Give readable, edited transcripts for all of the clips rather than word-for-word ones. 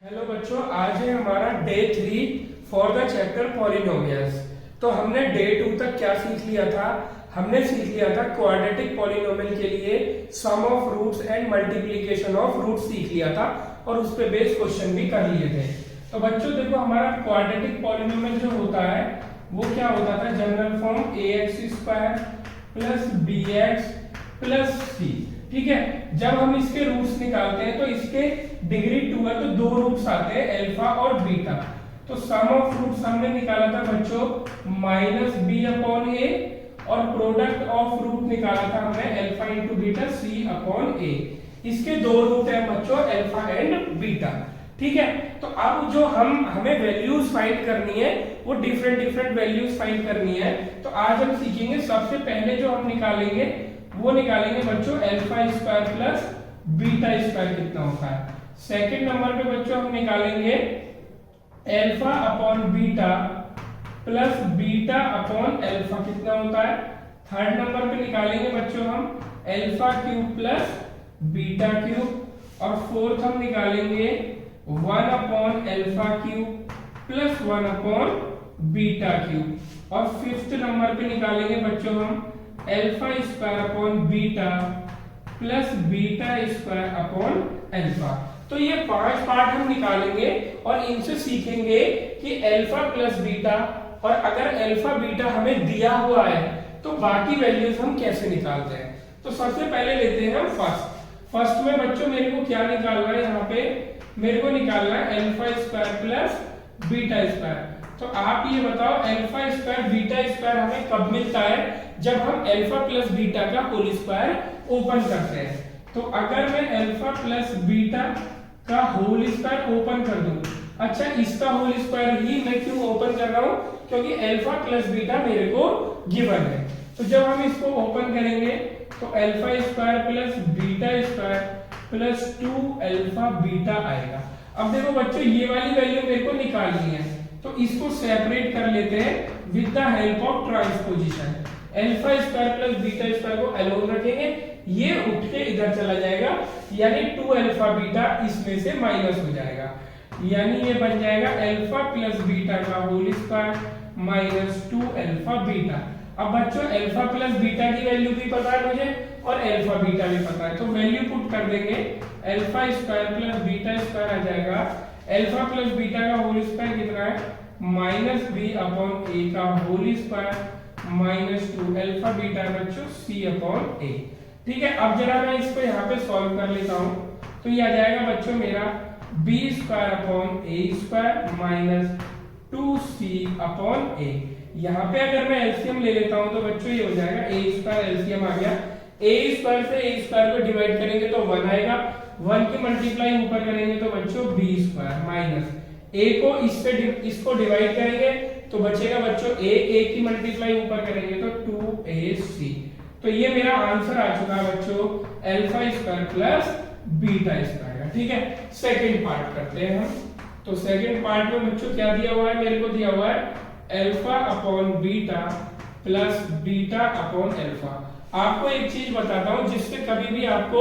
Hello बच्चों, आज है हमारा day 3 for the chapter polynomials. तो हमने डे 2 तक क्या सीख लिया था? हमने सीख लिया था क्वाड्रेटिक पॉलिनोमियल के लिए sum of roots and multiplication of roots सीख लिया था और उस पे बेस्ड क्वेश्चन भी कर लिए थे। तो बच्चों देखो, हमारा क्वाड्रेटिक पॉलिनोमियल जो होता है वो क्या होता था? General form ax² plus bx plus c। ठीक है, जब हम इसके रूट्स निकालते हैं तो इसके डिग्री 2 है तो दो रूट्स आते हैं, अल्फा और बीटा। तो सम ऑफ रूट्स हमने निकाला था बच्चों -b/a और प्रोडक्ट ऑफ रूट निकाला था हमने अल्फा इंटू बीटा c/a। इसके दो रूट है बच्चों, अल्फा एंड बीटा। ठीक है, तो अब जो हमें वैल्यूज फाइंड करनी है वो डिफरेंट वैल्यूज फाइंड करनी है। तो आज हम सीखेंगे, सबसे पहले जो हम निकालेंगे वो निकालेंगे बच्चों अल्फा² प्लस बीटा² कितना होता है। सेकंड नंबर पे बच्चों हम निकालेंगे alpha upon beta plus beta upon alpha कितना होता है। थर्ड नंबर पे निकालेंगे बच्चों हम α³ प्लस β³ और फोर्थ हम निकालेंगे 1/α³ प्लस 1/β³ और फिफ्थ नंबर पे निकालेंगे बच्चों हम α² बीटा प्लस β² तो ये 5 पार्ट हम निकालेंगे और इनसे सीखेंगे कि अल्फा प्लस बीटा, और अगर अल्फा बीटा हमें दिया हुआ है तो बाकी वैल्यूज हम कैसे निकालते हैं। तो सबसे पहले लेते हैं हम फर्स्ट में बच्चों मेरे को क्या निकालना है? यहाँ पे मेरे को निकालना है α² प्लस β²। तो आप ये बताओ α² β² हमें कब मिलता है? जब हम अल्फा प्लस बीटा का होल स्क्वायर ओपन करते हैं। तो अगर मैं अल्फा प्लस बीटा का होल स्क्वायर ओपन कर दूं, अच्छा इसका होल स्क्वायर ही मैं क्यों ओपन कर रहा हूं? क्योंकि अल्फा प्लस बीटा मेरे को गिवन है। तो जब हम इसको ओपन करेंगे तो α² प्लस β² प्लस 2α बीटा आएगा। अब देखो बच्चों, ये वाली वैल्यू मेरे को निकालनी है, तो इसको सेपरेट कर लेते हैं with the help of transposition. α² plus β² को अलोन रखेंगे, ये उठ के इधर चला जाएगा, यानी 2α बीटा इसमें से माइनस हो जाएगा, यानी ये बन जाएगा अल्फा प्लस बीटा का होल स्क्वायर माइनस 2α बीटा। अब बच्चों अल्फा प्लस बीटा की वैल्यू भी पता है मुझे और अल्फा बीटा भी पता है, तो वैल्यू पुट कर देंगे α² प्लस β² आ जाएगा। अल्फा प्लस बीटा का होल स्क्वायर कितना है? -b/a का होल स्क्वायर माइनस 2 α बीटा बच्चों c/a। ठीक है, अब जरा मैं इसको यहाँ पे सॉल्व कर लेता हूँ, तो ये आ जाएगा बच्चों मेरा b² माइनस 2c/a। यहाँ पे अगर मैं एलसीएम ले लेता हूँ तो बच्चों ये हो जाएगा a² एलसीएम आ गया। a² से a² को डिवाइड करेंगे तो 1 आएगा, 1 की मल्टीप्लाई ऊपर करेंगे तो बच्चों b² माइनस a को इसको डिवाइड करेंगे तो बचेगा बच्चों a की मल्टीप्लाई ऊपर करेंगे तो 2ac। तो ये मेरा आंसर आ चुका है बच्चों α² प्लस β² का। ठीक है, सेकंड पार्ट करते हैं हम। तो सेकंड पार्ट में बच्चों क्या दिया हुआ है? मेरे को दिया हुआ है α/β प्लस β/α। आपको एक चीज बताता हूं जिससे कभी भी आपको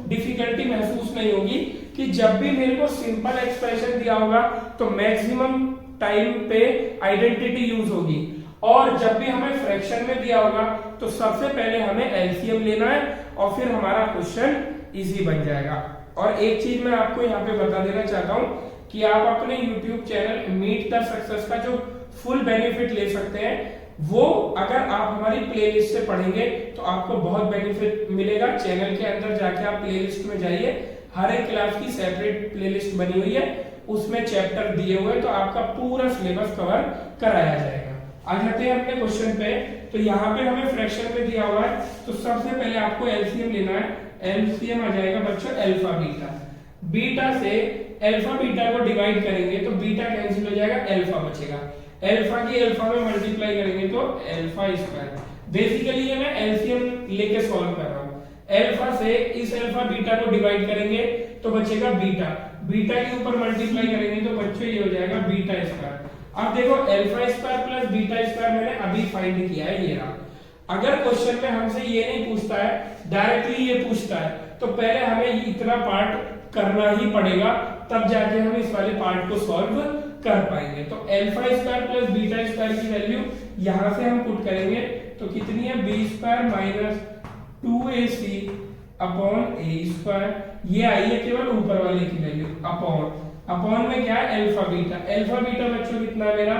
डिफिकल्टी महसूस नहीं होगी, कि जब भी मेरे को सिंपल एक्सप्रेशन दिया होगा तो मैक्सिमम टाइम पे आइडेंटिटी यूज होगी, और जब भी हमें फ्रैक्शन में दिया होगा तो सबसे पहले हमें एलसीएम लेना है और फिर हमारा क्वेश्चन इजी बन जाएगा। और एक चीज मैं आपको यहाँ पे बता देना चाहता हूँ कि आप अपने YouTube channel meet the success का जो फुल बेनिफिट ले सकते हैं, वो अगर आप हमारी प्लेलिस्ट से पढ़ेंगे तो आपको बहुत बेनिफिट मिलेगा। चैनल के अंदर जाके आप प्लेलिस्ट में जाइए, हर एक क्लास की सेपरेट प्लेलिस्ट बनी हुई है, उसमें चैप्टर दिए हुए हैं, तो आपका पूरा सिलेबस कवर कराया जाएगा। आ जाते हैं अपने क्वेश्चन पे। तो यहाँ पे हमें फ्रैक्शन में दिया हुआ है, तो सबसे पहले आपको एलसीएम लेना है। एलसीएम आ जाएगा बच्चों अल्फा बीटा, बीटा से अल्फा बीटा को डिवाइड करेंगे तो बीटा कैंसिल हो जाएगा, अल्फा बचेगा, अल्फा की अल्फा में मल्टीप्लाई करेंगे तो α²। बेसिकली ये मैं एलसीएम लेके सॉल्व कर रहा हूँ। अल्फा से इस अल्फा बीटा को डिवाइड करेंगे तो बचेगा बीटा, बीटा के ऊपर मल्टीप्लाई करेंगे तो बच्चों ये हो जाएगा β²। अब देखो α² प्लस β² मैंने अभी फाइंड किया है, ये रहा। अगर क्वेश्चन में हमसे ये नहीं पूछता है, डायरेक्टली ये पूछता है, तो पहले हमें इतना पार्ट करना ही पड़ेगा, तब जाके हम इस वाले पार्ट को सॉल्व कर पाएंगे। तो alpha square plus beta square की वैल्यू यहां से हम पुट करेंगे तो कितनी है, B square minus 2ac upon A square, ये आई है केवल ऊपर वाले की वैल्यू, अपॉन में क्या है अल्फा बीटा बच्चों कितना है मेरा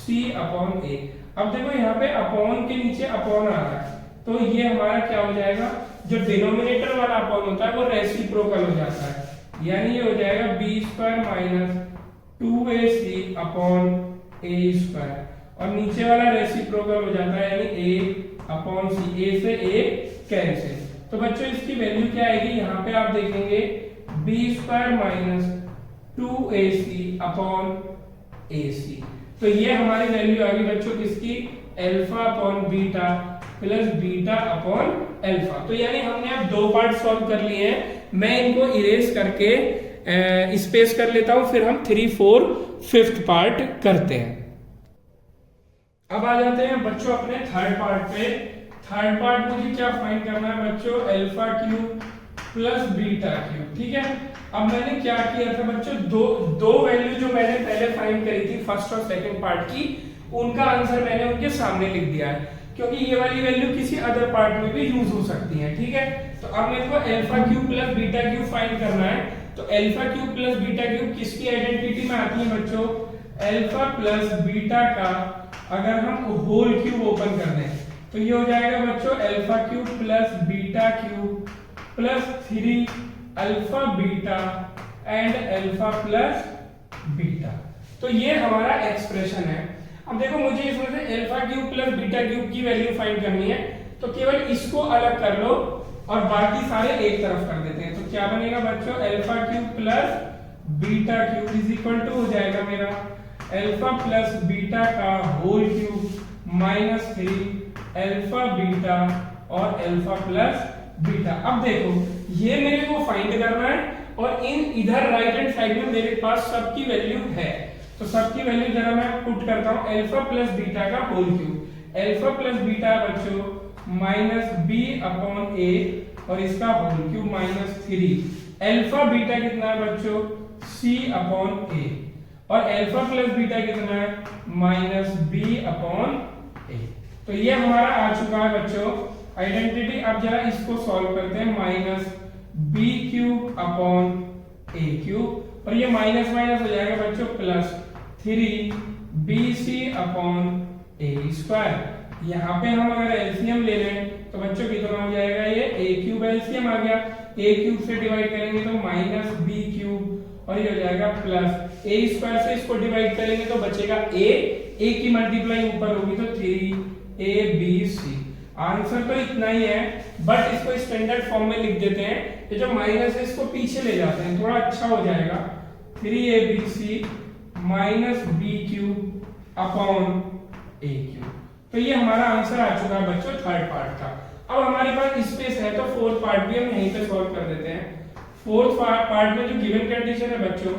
c अपॉन a। अब देखो यहाँ पे अपॉन के नीचे अपॉन आ रहा है तो ये हमारा क्या हो जाएगा, जो डिनोमिनेटर वाला अपॉन होता है वो रेसिप्रोकल हो जाता है, यानी ये हो जाएगा B square minus 2ac upon A square, और नीचे वाला रेसिप्रोकल हो जाता है यानी a अपॉन सी, a से a कैंसिल। तो बच्चों इसकी वैल्यू क्या आएगी, यहाँ पे आप देखेंगे B square minus 2ac upon ac। तो ये हमारी वैल्यू आ गई बच्चों किसकी, alpha upon beta plus beta upon alpha. तो यानी हमने अब दो पार्ट सॉल्व कर लिए हैं, मैं इनको इरेज करके स्पेस कर लेता हूं, फिर हम 3, 4, 5th पार्ट करते हैं। अब आ जाते हैं बच्चों अपने थर्ड पार्ट पे। थर्ड पार्ट मुझे क्या फाइंड करना है बच्चों, alpha cube plus beta cube, ठीक है। अब मैंने क्या किया था बच्चों, दो वैल्यू जो मैंने पहले फाइंड करी थी फर्स्ट और सेकंड पार्ट की, उनका आंसर मैंने उनके सामने लिख दिया है, क्योंकि ये वाली वैल्यू किसी अदर पार्ट में भी यूज हो सकती है, ठीक है। तो अब मेरे को alpha cube plus beta cube find करना है। तो alpha cube plus beta cube किसकी आइडेंटिटी में आती है बच्चों, अल्फा प्लस बीटा का अगर हम होल क्यूब ओपन कर दें तो ये हो जाएगा बच्चों alpha cube plus beta cube plus 3 alpha beta and alpha plus beta. तो ये हमारा एक्सप्रेशन है। अब देखो मुझे इसमें से alpha cube plus beta cube की वैल्यू फाइंड करनी है, तो केवल इसको अलग कर लो और बाकी सारे एक तरफ कर देते हैं। तो क्या बनेगा बच्चों, alpha cube plus beta cube is equal to हो जाएगा मेरा अल्फा प्लस बीटा का whole cube minus 3 alpha beta और अल्फा प्लस बीटा। अब देखो ये मेरे को फाइंड करना है और इधर राइट हैंड साइड में मेरे पास सबकी वैल्यू है, तो सबकी वैल्यू जरा मैं पुट करता हूं, अल्फा प्लस बीटा का whole cube, alpha plus beta बच्चों माइनस बी अपॉन ए और इसका whole cube minus 3, alpha beta कितना है बच्चों सी अपॉन ए और अल्फा प्लस बीटा कितना है माइनस बी अपॉन ए। तो ये हमारा आ चुका है बच्चों आइडेंटिटी। अब जरा इसको सॉल्व करते हैं, minus B cube upon A cube और ये माइनस माइनस हो जाएगा बच्चों plus 3 B C upon A square. यहाँ पे हम अगर एलसीएम ले लें तो बच्चों कितना हो जाएगा, ये ए क्यूब एलसीएम आ गया, ए क्यूब से डिवाइड करेंगे तो माइनस बी क्यूब और ये हो जाएगा प्लस ए स्क्वायर से इसको डिवाइड करेंगे तो बचेगा ए की मल्टीप्लाई ऊपर होगी तो 3 ए बी सी। आंसर तो इतना ही है, बट इसको स्टैंडर्ड फॉर्म में लिख देते हैं, ये जो माइनस है इसको पीछे ले जाते हैं, थोड़ा अच्छा हो जाएगा, 3abc minus B cube upon A cube. तो ये हमारा आंसर आ चुका है बच्चों थर्ड पार्ट का। अब हमारे पास स्पेस है तो फोर्थ पार्ट भी हम यहीं पे सॉल्व कर देते हैं। फोर्थ पार्ट में जो गिवन कंडीशन है बच्चों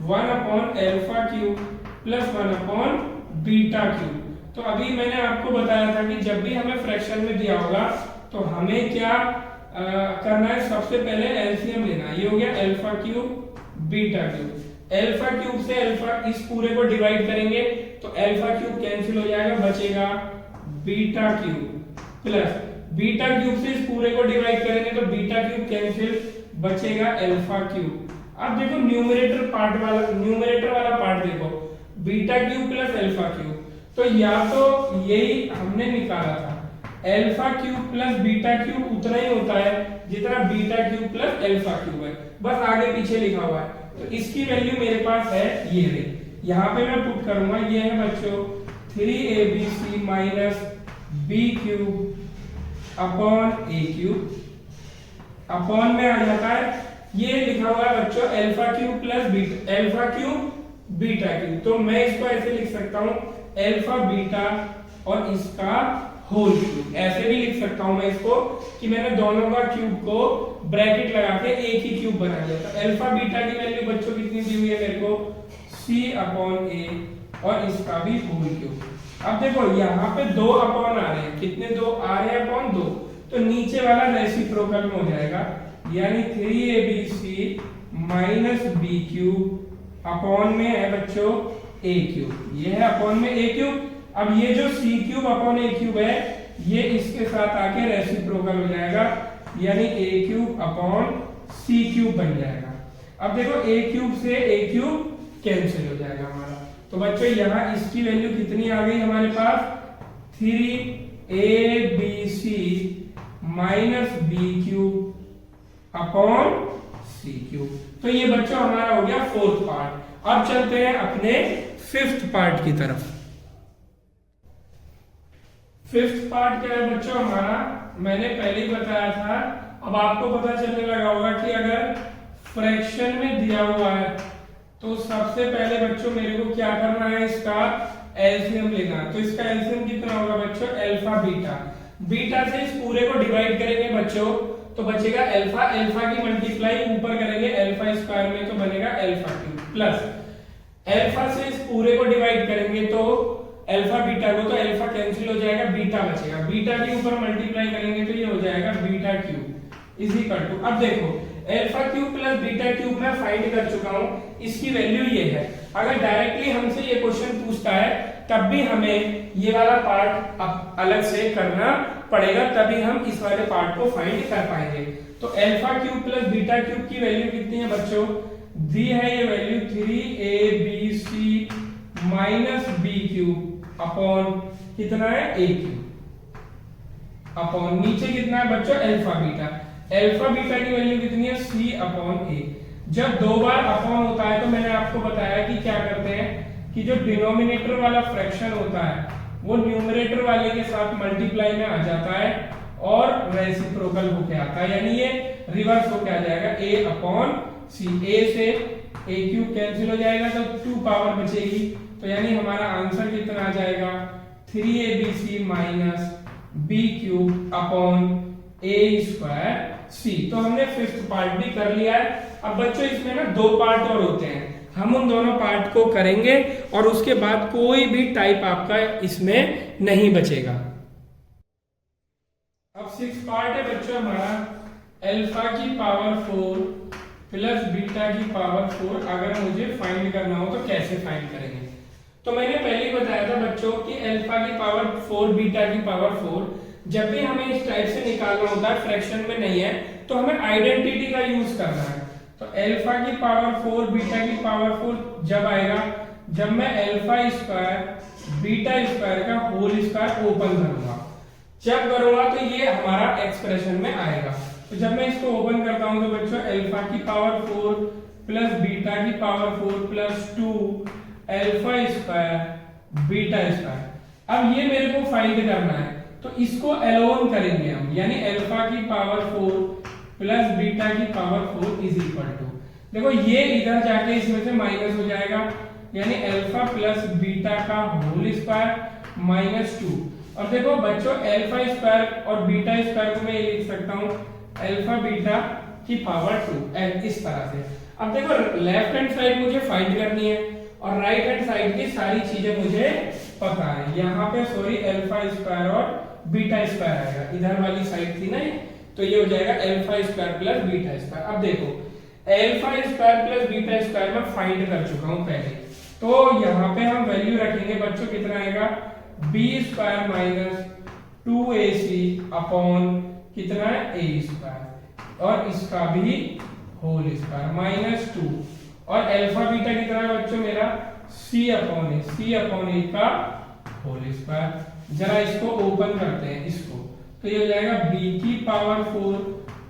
1 upon alpha cube plus 1 upon beta cube. तो अभी मैंने आपको बताया था कि जब भी हमें फ्रैक्शन में दिया होगा तो हमें क्या करना है, सबसे पहले एलसीएम लेना है। ये हो गया alpha cube beta cube, alpha cube से अल्फा इस पूरे को डिवाइड करेंगे तो अल्फा क्यूब कैंसिल हो जाएगा, बचेगा beta cube plus beta cube से इस पूरे को डिवाइड करेंगे तो बीटा क्यूब कैंसिल, बचेगा अल्फा क्यूब। अब देखो न्यूमरेटर वाला पार्ट देखो, beta cube plus alpha cube, तो या तो यही हमने निकाला था alpha cube plus beta cube उतना ही होता है जितना beta cube plus alpha cube है, बस आगे पीछे लिखा हुआ है। तो इसकी वैल्यू मेरे पास है ये रही, यहाँ पे मैं पुट करूंगा, ये है बच्चों 3abc minus B cube upon A cube, upon में आ जाता है ये लिखा हुआ है बच्चों alpha cube plus beta, alpha cube beta cube. तो मैं इसको ऐसे लिख सकता हूं अल्फा बीटा और इसका होल क्यूब, ऐसे भी लिख सकता हूं मैं इसको कि मैंने दोनों का क्यूब को ब्रैकेट लगा के एक ही क्यूब बना दिया। तो अल्फा बीटा की वैल्यू बच्चों कितनी दी हुई है मेरे को c अपॉन ए और इसका भी होल क्यूब। अब देखो यहाँ पे 2 अपॉन आ रहे हैं, कितने 2 आ रहे हैं अपॉन 2, तो नीचे वाला रेसिप्रोकल में हो जाएगा, यानी 3abc minus B cube upon में है बच्चों ए क्यूब, ये है अपॉन में ए क्यूब। अब ये जो सी क्यूब अपॉन ए क्यूब है ये इसके साथ आके रेसिप्रोकल हो जाएगा, यानी ए क्यूब अपॉन सी क्यूब बन जाएगा। अब देखो ए क्यूब से ए क्यूब कैंसिल हो जाएगा हमारा, तो बच्चों यहाँ इसकी वैल्यू कितनी आ गई हमारे पास, 3abc minus B cube upon C cube. तो ये बच्चों हमारा हो गया फोर्थ पार्ट। अब चलते हैं अपने फिफ्थ पार्ट की तरफ। फिफ्थ पार्ट क्या है बच्चों हमारा, मैंने पहले ही बताया था, अब आपको पता चलने लगा होगा कि अगर फ्रैक्शन में दिया हुआ है तो सबसे पहले बच्चों मेरे को क्या करना है, इसका एलसीएम लेना है। तो इसका एलसीएम कितना होगा बच्चों, अल्फा बीटा। बीटा से इस पूरे को डिवाइड करेंगे बच्चों तो बचेगा अल्फा, अल्फा की मल्टीप्लाई ऊपर करेंगे अल्फा स्क्वायर में तो बनेगा अल्फा क्यूब, प्लस अल्फा से इस पूरे को डिवाइड करेंगे तो अल्फा बीटा को, तो अल्फा कैंसिल हो जाएगा, बीटा बचेगा, बीटा के ऊपर मल्टीप्लाई करेंगे तो ये हो जाएगा beta cube is equal to, अब देखो alpha cube plus beta cube मैं फाइंड कर चुका हूं, इसकी वैल्यू ये है। अगर डायरेक्टली हमसे ये क्वेश्चन पूछता है तब भी हमें ये वाला पार्ट अलग से करना पड़ेगा, तभी हम इस वाले पार्ट को फाइंड कर पाएंगे। तो alpha cube plus beta cube की वैल्यू कितनी है बच्चों, दी है ये value 3abc minus B cube upon कितना है ए क्यूब अपॉन नीचे कितना है बच्चों अल्फा बीटा। अल्फा बीटा की वैल्यू कितनी है, सी अपॉन ए। जब दो बार अपॉन होता है तो मैंने आपको बताया कि क्या करते हैं कि जो डिनोमिनेटर वाला फ्रैक्शन होता है वो न्यूमरेटर वाले के साथ मल्टीप्लाई में आ जाता है और रेसिप्रोकल होके आता है, यानी ये रिवर्स होके आ जाएगा, a अपॉन सी। a से a क्यूब कैंसिल हो जाएगा तो 2 पावर बचेगी, तो यानी हमारा आंसर कितना आ जाएगा 3abc minus B cube upon a square c। तो हमने फिफ्थ पार्ट भी कर लिया है। अब बच्चों इसमें ना 2 पार्ट और होते हैं, हम उन दोनों पार्ट को करेंगे और उसके बाद कोई भी टाइप आपका इसमें नहीं बचेगा। अब 6 पार्ट है बच्चों हमारा, अल्फा की पावर 4 प्लस बीटा की पावर 4 अगर मुझे फाइंड करना हो तो कैसे फाइंड करेंगे। तो मैंने पहले ही बताया था बच्चों कि अल्फा की पावर 4 बीटा की पावर 4 जब भी हमें इस टाइप से निकालना होता है, फ्रैक्शन में नहीं है, तो हमें आइडेंटिटी का यूज करना है। तो अल्फा की पावर 4 बीटा की पावर 4 जब आएगा जब मैं अल्फा स्क्वायर बीटा स्क्वायर का होल स्क्वायर ओपन करूंगा, जब करूंगा तो ये हमारा एक्सप्रेशन में आएगा। तो जब मैं इसको ओपन करता हूं तो बच्चों अल्फा की पावर 4 प्लस बीटा की power 4 plus 2 alpha square beta square. अब ये मेरे को फाइंड करना है तो इसको अलोन करेंगे हम, यानी अल्फा की पावर 4 प्लस बीटा की पावर 4 इज इक्वल टू, देखो ये इधर जाके इसमें से माइनस हो जाएगा, यानी अल्फा प्लस बीटा का होल स्क्वायर माइनस 2। और देखो बच्चों अल्फा स्क्वायर और बीटा स्क्वायर को मैं ये लिख सकता हूँ अल्फा बीटा की पावर 2 इस तरह से। अब देखो लेफ्ट हैंड साइड मुझे फाइंड करनी है और राइट हैंड साइड की सारी चीजें मुझे पता है। यहाँ पे सॉरी अल्फा स्क्वायर और बीटा स्क्वायर आएगा, इधर वाली साइड थी ना, तो ये हो जाएगा alpha square plus beta square. अब देखो alpha square plus beta square मैं फाइंड कर चुका हूं पहले, तो यहाँ पे हम वैल्यू रखेंगे बच्चों कितना आएगा B square minus 2ac upon कितना है a स्क्वायर और इसका भी होल स्क्वायर माइनस 2 और अल्फा बीटा कितना है बच्चों मेरा c अपॉन a का होल स्क्वायर। जरा इसको ओपन करते हैं इसको, तो ये हो जाएगा b की power 4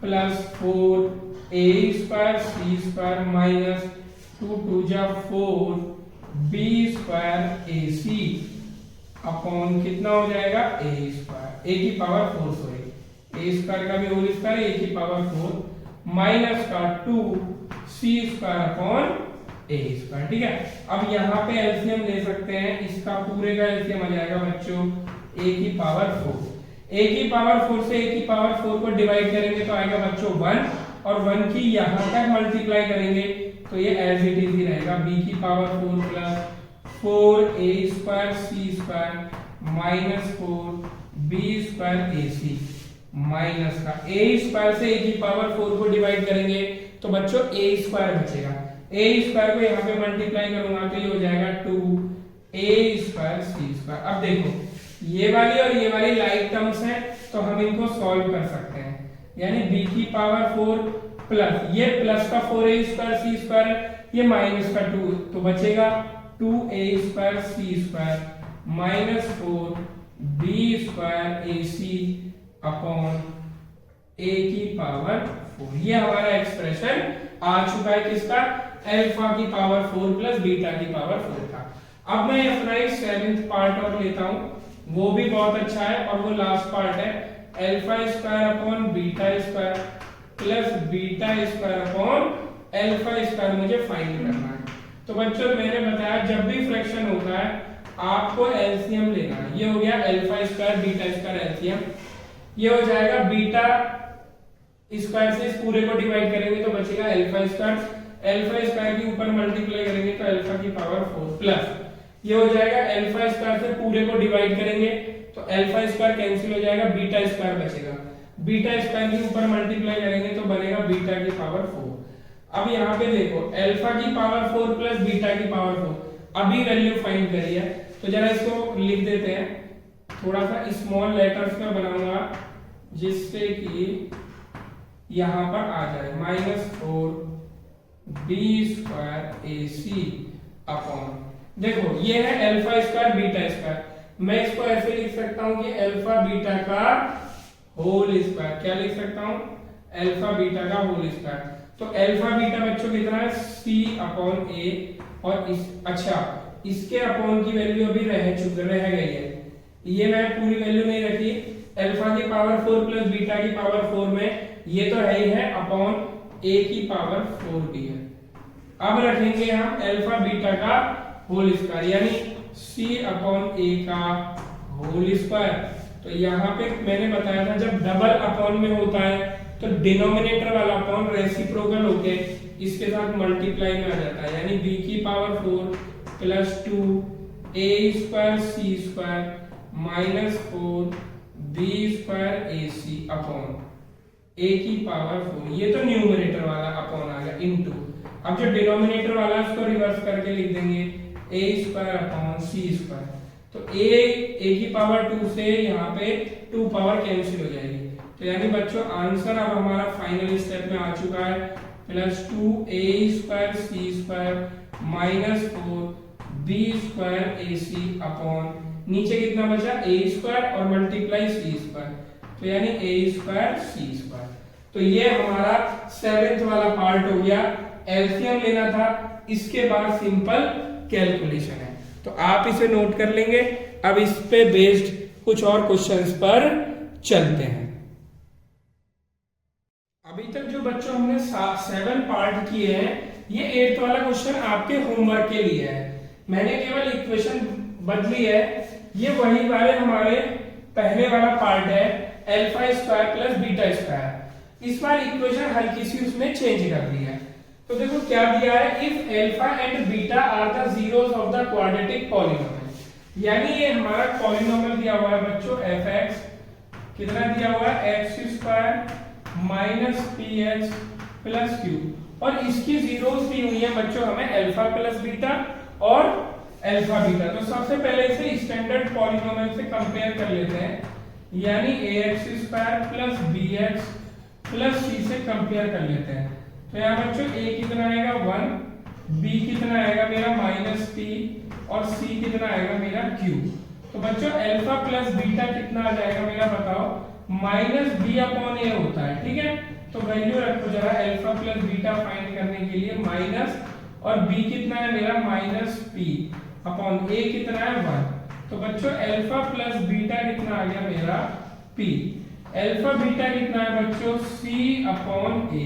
plus 4a square c square minus 2 2 जा 4 b स्क्वायर ac अपॉन कितना हो जाएगा a स्क्वायर, a की पावर 4 सॉरी a स्क्वायर का भी होल स्क्वायर a की पावर 4 माइनस का 2 c square upon a square. ठीक है, अब यहाँ पे एलसीएम ले सकते हैं, इसका पूरे का एलसीएम आ जाएगा बच्चों a की पावर 4, a की पावर 4 से a की पावर 4 को डिवाइड करेंगे तो आएगा बच्चों 1 और 1 की यहाँ तक मल्टीप्लाई करेंगे तो ये एज इट इज ही रहेगा b की power 4 plus 4a square c square minus 4b square ac minus का a स्क्वायर से a की पावर 4 को डिवाइड करेंगे तो बच्चों ए स्क्वायर बचेगा। ए स्क्वायर को यहाँ पे मल्टीप्लाई करूंगा तो ये हो जाएगा 2a स्क्वायर सी स्क्वायर। अब देखो ये वाली और ये वाली लाइक टर्म्स हैं तो हम इनको सॉल्व कर सकते हैं, यानी b की पावर 4 प्लस ये प्लस का 4a स्क्वायर सी स्क्वायर, ये माइनस का 2 तो बचेगा 2a square C square minus 4b square ac upon a की पावर 4। ये हमारा एक्सप्रेशन आ चुका है किसका, अल्फा की पावर 4 प्लस बीटा की पावर 4 का। अब मैं अपना एक 7th पार्ट और लेता हूं, वो भी बहुत अच्छा है और वो लास्ट पार्ट है, alpha square upon beta square plus beta square upon alpha square मुझे फाइंड करना है। तो बच्चों मैंने बताया जब भी फ्रैक्शन होता है आपको एलसीएम लेना है। ये हो गया alpha square beta square LCM, ये हो जाएगा बीटा स्क्वायर से इस पूरे को डिवाइड करेंगे तो बचेगा अल्फा स्क्वायर, अल्फा स्क्वायर के ऊपर मल्टीप्लाई करेंगे तो अल्फा की पावर 4 प्लस ये हो जाएगा अल्फा स्क्वायर से पूरे को डिवाइड करेंगे तो अल्फा स्क्वायर कैंसिल हो जाएगा, बीटा स्क्वायर बचेगा, बीटा स्क्वायर के ऊपर मल्टीप्लाई करेंगे तो बनेगा बीटा की पावर 4। अब यहाँ पे देखो अल्फा की पावर 4 प्लस बीटा की पावर 4, अभी वैल्यू फाइंड करी है तो जरा इसको लिख देते हैं, थोड़ा सा स्मॉल लेटर्स में बनाऊंगा जिससे कि यहां पर आ जाए -4b स्क्वायर ac अपॉन, देखो ये है अल्फा स्क्वायर बीटा स्क्वायर, मैं इसको ऐसे लिख सकता हूं कि अल्फा बीटा का होल स्क्वायर, क्या लिख सकता हूं, अल्फा बीटा का होल स्क्वायर। तो अल्फा बीटा बच्चों कितना है c अपॉन a और इस अच्छा इसके अपॉन की वैल्यू अभी रह गई है, ये मैं पूरी वैल्यू नहीं रखी, अल्फा की पावर 4 प्लस बीटा की पावर 4 में ये तो है ही है अपॉन a की पावर 4 भी है। अब रखेंगे हम अल्फा बीटा का होल स्क्वायर यानी c अपॉन a का होल स्क्वायर। तो यहाँ पे मैंने बताया था जब डबल अपॉन में होता है तो डिनोमिनेटर वाला अपॉन रेसिप्रोकल होके इसके साथ मल्टीप्लाई में आ जाता है, यानी b की power 4 plus 2a square c square minus 4b square ac upon a की पावर 4, ये तो न्यूमरेटर वाला अपॉन आ गया इनटू, अब जो डिनोमिनेटर वाला उसको रिवर्स करके लिख देंगे a square upon c square. तो a की पावर 2 से यहाँ पे 2 पावर कैंसिल हो जाएगी, तो यानी बच्चों आंसर अब हमारा फाइनल स्टेप में आ चुका है plus 2a square c square minus 4b square ac upon नीचे कितना बचा a स्क्वायर और मल्टीप्लाई c स्क्वायर, तो यानी a स्क्वायर c स्क्वायर। तो ये हमारा 7th वाला पार्ट हो गया, एलसीएम लेना था, इसके बाद सिंपल कैलकुलेशन है, तो आप इसे नोट कर लेंगे। अब इस पे बेस्ड कुछ और क्वेश्चंस पर चलते हैं। अभी तक जो बच्चों हमने 7 पार्ट किए हैं ये 8th वाला क्वेश्चन आपके होमवर्क के लिए है, मैंने केवल इक्वेशन बदली है, ये वही वाले हमारे पहले वाला पार्ट है alpha square plus beta square, इस बार इक्वेशन हल्की सी उसमें चेंज कर दी है। तो देखो क्या दिया है, if alpha and beta are the zeros of the quadratic polynomial, यानी ये हमारा पॉलिनोमियल दिया हुआ है बच्चों fx, कितना दिया हुआ है x square minus px plus q, और इसकी जीरोस दी हुई है बच्चों हमें अल्फा प्लस बीटा और अल्फा बीटा। तो सबसे पहले इसे स्टैंडर्ड पॉलिनोमियल से कंपेयर कर लेते हैं, यानी ax square plus bx plus c से कंपेयर कर लेते हैं। तो यहाँ बच्चों a कितना आएगा 1, b कितना आएगा मेरा माइनस p और c कितना आएगा मेरा q। तो बच्चों अल्फा प्लस बीटा कितना आ जाएगा मेरा बताओ, माइनस b अपॉन a होता है, ठीक है। तो वैल्यू रखो जरा अल्फा प्लस बीटा फाइंड करने के लिए माइनस, और b कितना है मेरा माइनस p अपॉन a कितना है 1। तो बच्चों अल्फा प्लस बीटा कितना आ गया मेरा p, अल्फा बीटा कितना है बच्चों c अपॉन a,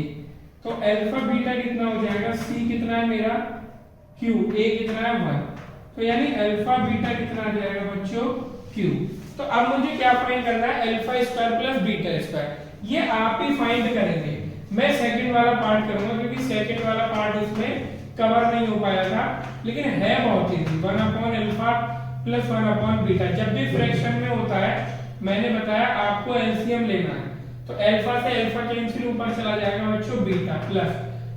तो अल्फा बीटा कितना हो जाएगा, c कितना है मेरा q, a कितना है 1, तो यानी अल्फा बीटा कितना आ जाएगा बच्चों q। तो अब मुझे क्या फाइंड करना है, alpha square plus beta square, ये आप ही फाइंड करेंगे, मैं सेकंड वाला पार्ट करूंगा क्योंकि सेकंड वाला पार्ट उसमें कवर नहीं हो पाया था, लेकिन है बहुत easy, 1 upon alpha plus 1 upon beta. जब भी फ्रैक्शन में होता है मैंने बताया आपको एलसीएम लेना है, तो अल्फा से अल्फा कैंसिल ऊपर चला जाएगा बच्चों बीटा प्लस,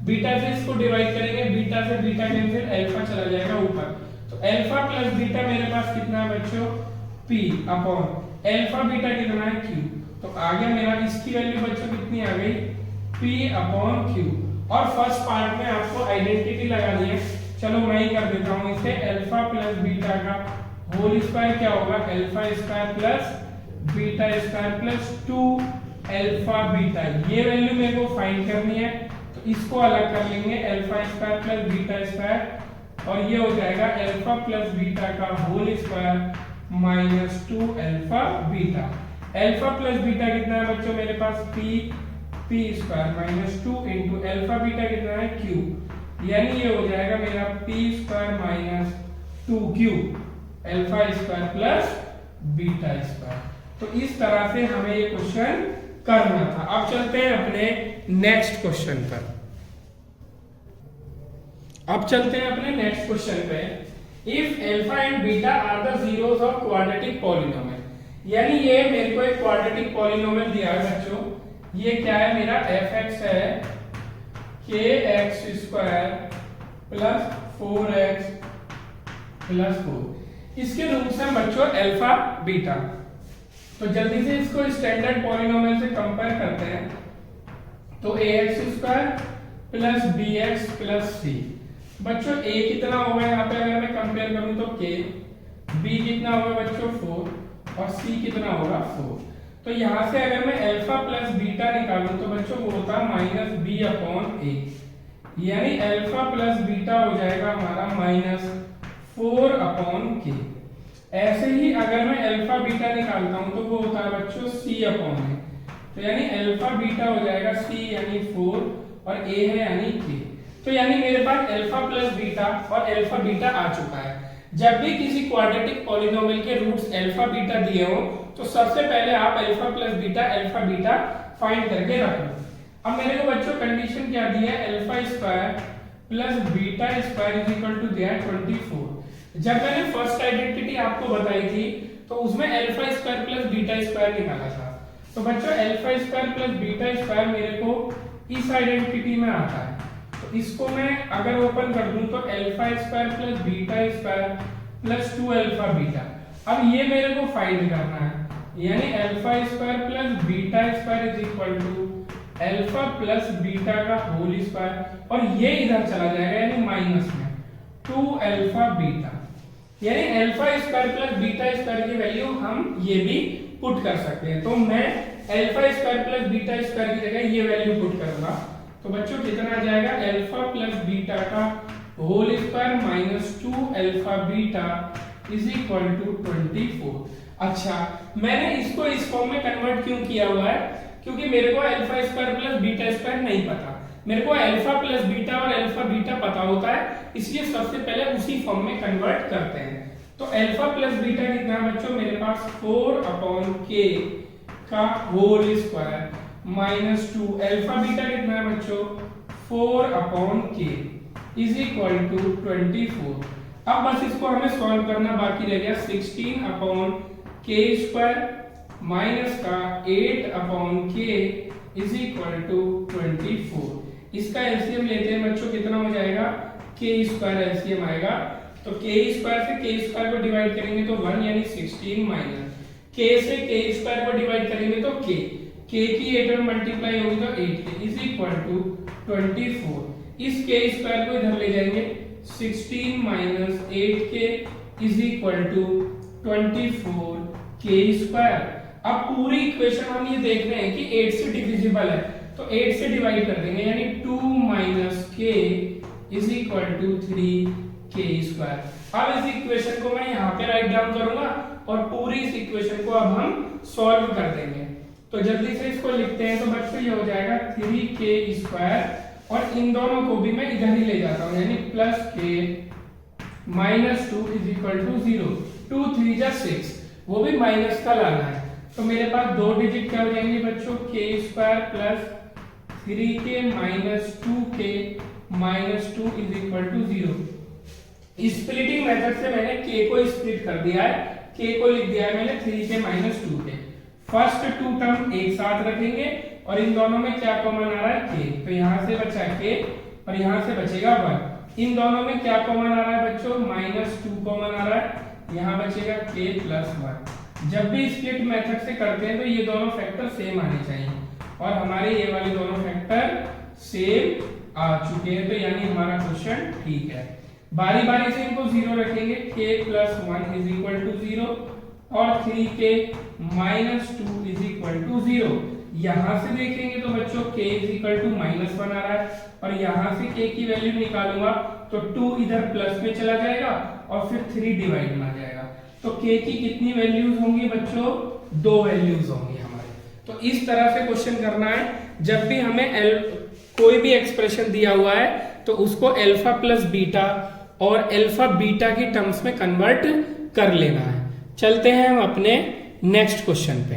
बीटा से इसको डिवाइड करेंगे, बीटा से बीटा कैंसिल, अल्फा चला जाएगा ऊपर, तो अल्फा प्लस बीटा मेरे पास कितना है बच्चों, p अपॉन अल्फा बीटा कितना है q। तो आ गया मेरा, इसकी वैल्यू बच्चों कितनी आ गई, p अपॉन q। और फर्स्ट पार्ट में आपको आइडेंटिटी लगानी है, चलो मैं ही कर देता हूं इसे, अल्फा प्लस बीटा का होल स्क्वायर क्या होगा, alpha square plus beta square plus 2 alpha beta. ये वैल्यू मेरे को फाइंड करनी है, तो इसको अलग कर लेंगे, alpha square plus beta square, और ये हो जाएगा अल्फा प्लस बीटा का whole square minus 2 alpha beta. Alpha plus beta कितना है बच्चों मेरे पास, p square minus 2 into alpha beta कितना है q, यानी ये हो जाएगा मेरा p square minus 2q alpha square plus beta square. तो इस तरह से हमें ये क्वेश्चन करना था। अब चलते हैं अपने नेक्स्ट क्वेश्चन पर। अब चलते हैं अपने नेक्स्ट क्वेश्चन पे। If alpha and beta are the zeros of quadratic polynomial, यानी ये मेरे को एक क्वाड्रेटिक पॉलिनोमियल दिया है बच्चों, ये क्या है मेरा fx है kx square plus 4x plus 4, इसके रूट्स हैं बच्चों अल्फा बीटा। तो जल्दी से इसको स्टैंडर्ड पॉलिनोमियल से कंपेयर करते हैं, तो ax square plus bx plus c। बच्चों a कितना होगा यहाँ पे अगर मैं कंपेयर करूं तो k, b कितना होगा बच्चों 4 और c कितना होगा 4। तो यहाँ से अगर मैं अल्फा प्लस बीटा निकालूं तो बच्चों वो होता है माइनस b अपॉन a, यानी अल्फा प्लस बीटा हो जाएगा हमारा माइनस 4 अपॉन k। ऐसे ही अगर मैं अल्फा बीटा निकालता हूं तो वो होता है बच्चों c अपॉन a, तो यानी अल्फा बीटा हो जाएगा c यानी 4 और a है यानी k। तो यानी मेरे पास अल्फा प्लस बीटा और अल्फा बीटा आ चुका है। जब भी किसी क्वाड्रेटिक पॉलिनोमियल के रूट्स अल्फा बीटा दिए हो तो सबसे पहले आप अल्फा प्लस बीटा फाइंड करके रख लो। अब मेरे को बच्चों कंडीशन क्या दी है, alpha square plus beta square is equal to दिया 24। जब मैंने फर्स्ट आइडेंटिटी आपको बताई थी तो उसमें alpha square plus beta square निकाला था। तो बच्चों alpha square plus beta square मेरे को इस आइडेंटिटी में आता है, तो इसको मैं अगर ओपन कर दूं तो alpha square plus beta square plus 2 alpha beta. अब ये मेरे को फाइंड करना है, यानी alpha square plus beta square is equal to alpha plus beta का होल स्क्वायर, और ये इधर चला जाएगा यानी माइनस में 2 अल्फा बीटा, यानी alpha square plus beta square की वैल्यू हम ये भी पुट कर सकते हैं। तो मैं alpha square plus beta square की जगह ये वैल्यू पुट करूंगा, तो बच्चों कितना आ जाएगा, अल्फा प्लस बीटा का whole square minus 2 alpha beta is equal to 24। अच्छा, मैंने इसको इस फॉर्म में कन्वर्ट क्यों किया हुआ है, क्योंकि मेरे को alpha square plus beta square नहीं पता, मेरे को अल्फा प्लस बीटा और अल्फा बीटा पता होता है, इसलिए सबसे पहले उसी फॉर्म में कन्वर्ट करते हैं। तो अल्फा प्लस बीटा कितना है बच्चों मेरे पास 4 अपॉन k का whole square minus 2 alpha beta कितना है बच्चों 4 upon k is equal to 24। अब बस इसको हमें सॉल्व करना बाकी रह गया। 16 अपॉन k स्क्वायर माइनस का 8 upon k is equal to 24। इसका एलसीएम लेते हैं बच्चों, कितना हो जाएगा, k स्क्वायर एलसीएम आएगा, तो k स्क्वायर से k स्क्वायर को डिवाइड करेंगे तो 1 यानी 16 माइनस k से k स्क्वायर को डिवाइड करेंगे तो k की 8 में मल्टीप्लाई होगी तो 8k इज इक्वल टू 24। इस k स्क्वायर को इधर ले जाएंगे, 16 minus 8k is equal to 24k square. अब पूरी इक्वेशन हम ये देख रहे हैं कि 8 से डिविजिबल है, तो 8 से डिवाइड कर देंगे, यानी 2 minus k is equal to 3k square. अब इस इक्वेशन को मैं यहाँ पे राइट डाउन करूंगा और पूरी इस इक्वेशन को अब हम सॉल्व कर देंगे। तो जल्दी से इसको लिखते हैं, तो बच्चों ये हो जाएगा 3k स्क्वायर, और इन दोनों को भी मैं इधर ही ले जाता हूँ, यानी plus k minus 2 is equal to 0। 2 3 जा 6, वो भी माइनस का लाना है, तो मेरे पास दो डिजिट क्या हो जाएंगे बच्चों, k square plus 3k minus 2k minus 2 is equal to 0। Splitting method से मैंने k को स्प्लिट कर दिया है, k को लिख दिया है मैंने 3k minus 2k। First to term एक साथ रखेंगे और इन दोनों में क्या कॉमन आ रहा है, k, तो यहां से बचा k, और यहाँ से बचेगा 1। इन दोनों में क्या कॉमन आ रहा है बच्चों, -2 कॉमन आ रहा है, यहाँ बचेगा k + 1। जब भी स्प्लिट मेथड से करते हैं तो ये दोनों फैक्टर सेम आने चाहिए, और हमारे ये वाले दोनों फैक्टर सेम आ चुके हैं, तो यानी हमारा क्वेश्चन ठीक है। बारी बारी से इनको 0 रखेंगे, k + 1 = 0 और 3k - 2 = 0। यहां से देखेंगे तो बच्चों k = -1 आ रहा है, और यहां से k की वैल्यू निकालूंगा तो 2 इधर प्लस में चला जाएगा और फिर 3 डिवाइड में आ जाएगा। तो k की कितनी वैल्यूज होंगी बच्चों, 2 वैल्यूज होंगी हमारे। तो इस तरह से क्वेश्चन करना है, जब भी हमें कोई भी एक्सप्रेशन दिया हुआ है तो उसको अल्फा प्लस बीटा और अल्फा बीटा की टर्म्स में कन्वर्ट कर लेना है। चलते हैं हम अपने नेक्स्ट क्वेश्चन पे।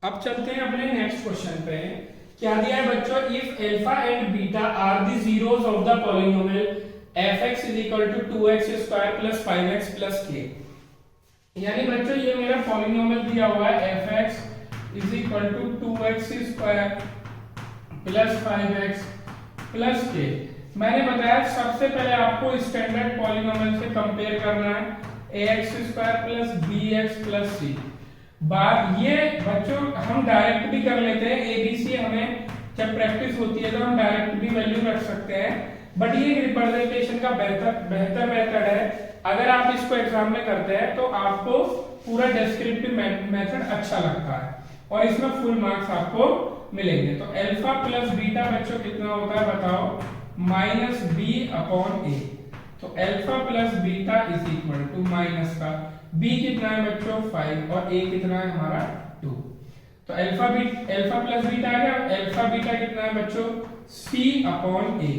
अब चलते हैं अपने नेक्स्ट क्वेश्चन पे। क्या दिया है बच्चों, if alpha and beta are the zeros of the polynomial fx = 2x² + 5x + k। यानी बच्चों ये मेरा पॉलिनोमियल दिया हुआ है fx = 2x² + 5x + k। मैंने बताया सबसे पहले आपको स्टैंडर्ड पॉलिनोमियल से कंपेयर करना है ax² + bx + c। बात ये बच्चों हम डायरेक्ट भी कर लेते हैं, abc हमें जब प्रैक्टिस होती है तो हम डायरेक्ट भी वैल्यू रख सकते हैं, बट ये रिप्रेजेंटेशन का बेहतर मेथड है। अगर आप इसको एग्जाम में करते हैं तो आपको पूरा डिस्क्रिप्टिव मेथड अच्छा लगता है और इसमें फुल मार्क्स आपको मिलेंगे। तो अल्फा प्लस बीटा बच्चों कितना होता है बताओ, -b/a। तो अल्फा प्लस बीटा = माइनस का b कितना है बच्चों 5 और a कितना है हमारा 2। तो अल्फा प्लस बीटा आ गया। अल्फा बीटा कितना है बच्चों c/a।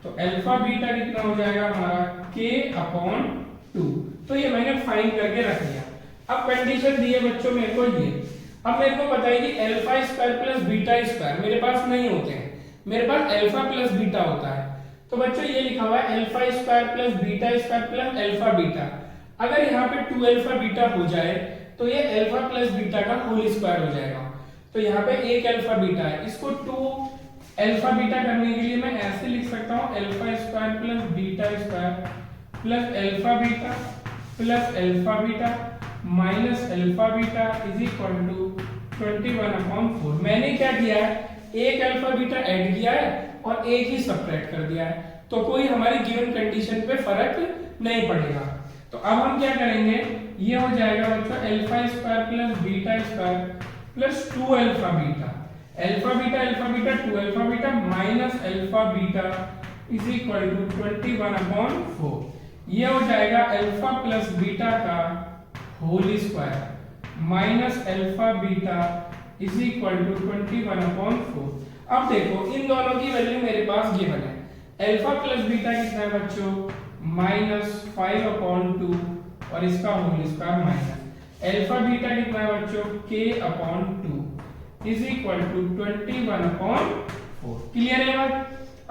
तो अल्फा बीटा कितना हो जाएगा हमारा k/2। तो ये मैंने फाइंड करके रख लिया। अब कंडीशन दी है बच्चों मेरे को ये, अब मेरे को बताइए कि अल्फा² + बीटा² मेरे पास नहीं होते हैं, मेरे पास अल्फा प्लस बीटा होता है। तो बच्चों ये लिखा हुआ है अल्फा² + बीटा² + अल्फा बीटा। अगर यहाँ पे 2 अल्फा बीटा हो जाए तो ये अल्फा प्लस बीटा का होल स्क्वायर हो जाएगा। तो यहाँ पे 1 अल्फा बीटा है, इसको 2 अल्फा बीटा करने के लिए मैं ऐसे लिख सकता हूँ अल्फा² + beta + alpha beta + alpha beta - alpha beta = 21/4। मैंने क्या किया है, एक अल्फा बीटा ऐड किया है और एक ही सब्ट्रैक्ट कर दिया है, तो कोई हमारी गिवन कंडीशन पे फर्क नहीं पड़ेगा। तो अब हम क्या करेंगे, ये हो जाएगा बच्चों alpha + beta + 2 alpha beta. Alpha beta 2 alpha beta - alpha beta = 21/4। ये हो जाएगा अल्फा प्लस बीटा का होल स्क्वायर - अल्फा बीटा = 21/4। अब देखो इन दोनों की वैल्यू मेरे पास गिवन है। अल्फा प्लस बीटा कितना है बच्चों -5/2 और इसका whole square minus alpha beta कितना है बच्चों k/2 = 21/4। क्लियर है बात।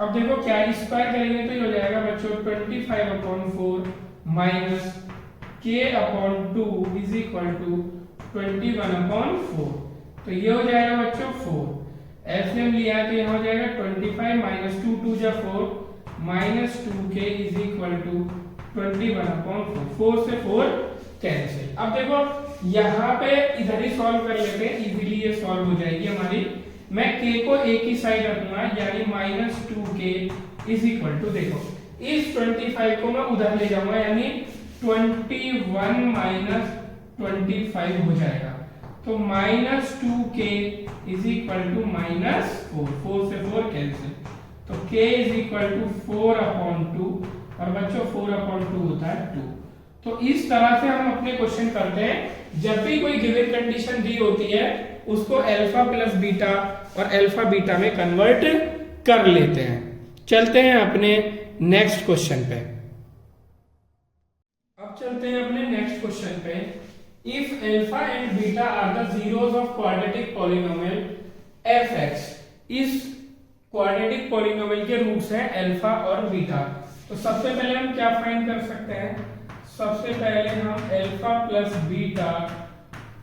अब देखो क्या स्क्वायर करेंगे तो ये हो जाएगा बच्चों 25/4 माइनस k/2 = 21/4। तो ये हो जाएगा बच्चों 4। एलसीएम लिया है तो यहाँ हो जाएगा 25 - 2 2 जा 4 -2k = 21/4। 4 से 4 कैंसिल। अब देखो यहाँ पे इधर ही सॉल्व कर लेते हैं, इजीली ये सॉल्व हो जाएगी हमारी। मैं k को एक ही साइड रखूंगा यानी -2k = देखो इस 25 को मैं उधर ले जाऊंगा यानी 21 - 25 हो जाएगा। तो -2k = -4। 4 से 4 कैंसिल। तो k = 4/2 और बच्चों 4/2 होता है 2। तो इस तरह से हम अपने क्वेश्चन करते हैं। जब भी कोई गिवन कंडीशन दी होती है उसको अल्फा प्लस बीटा और अल्फा बीटा में कन्वर्ट कर लेते हैं। चलते हैं अपने नेक्स्ट क्वेश्चन पे। अब चलते हैं अपने नेक्स्ट क्वेश्चन पे। If alpha and beta are the zeros of quadratic polynomial fx, इस क्वाड्रेटिक पॉलिनोमियल के रूट्स हैं अल्फा और बीटा। तो सबसे पहले हम क्या फाइंड कर सकते हैं, सबसे पहले हम अल्फा प्लस बीटा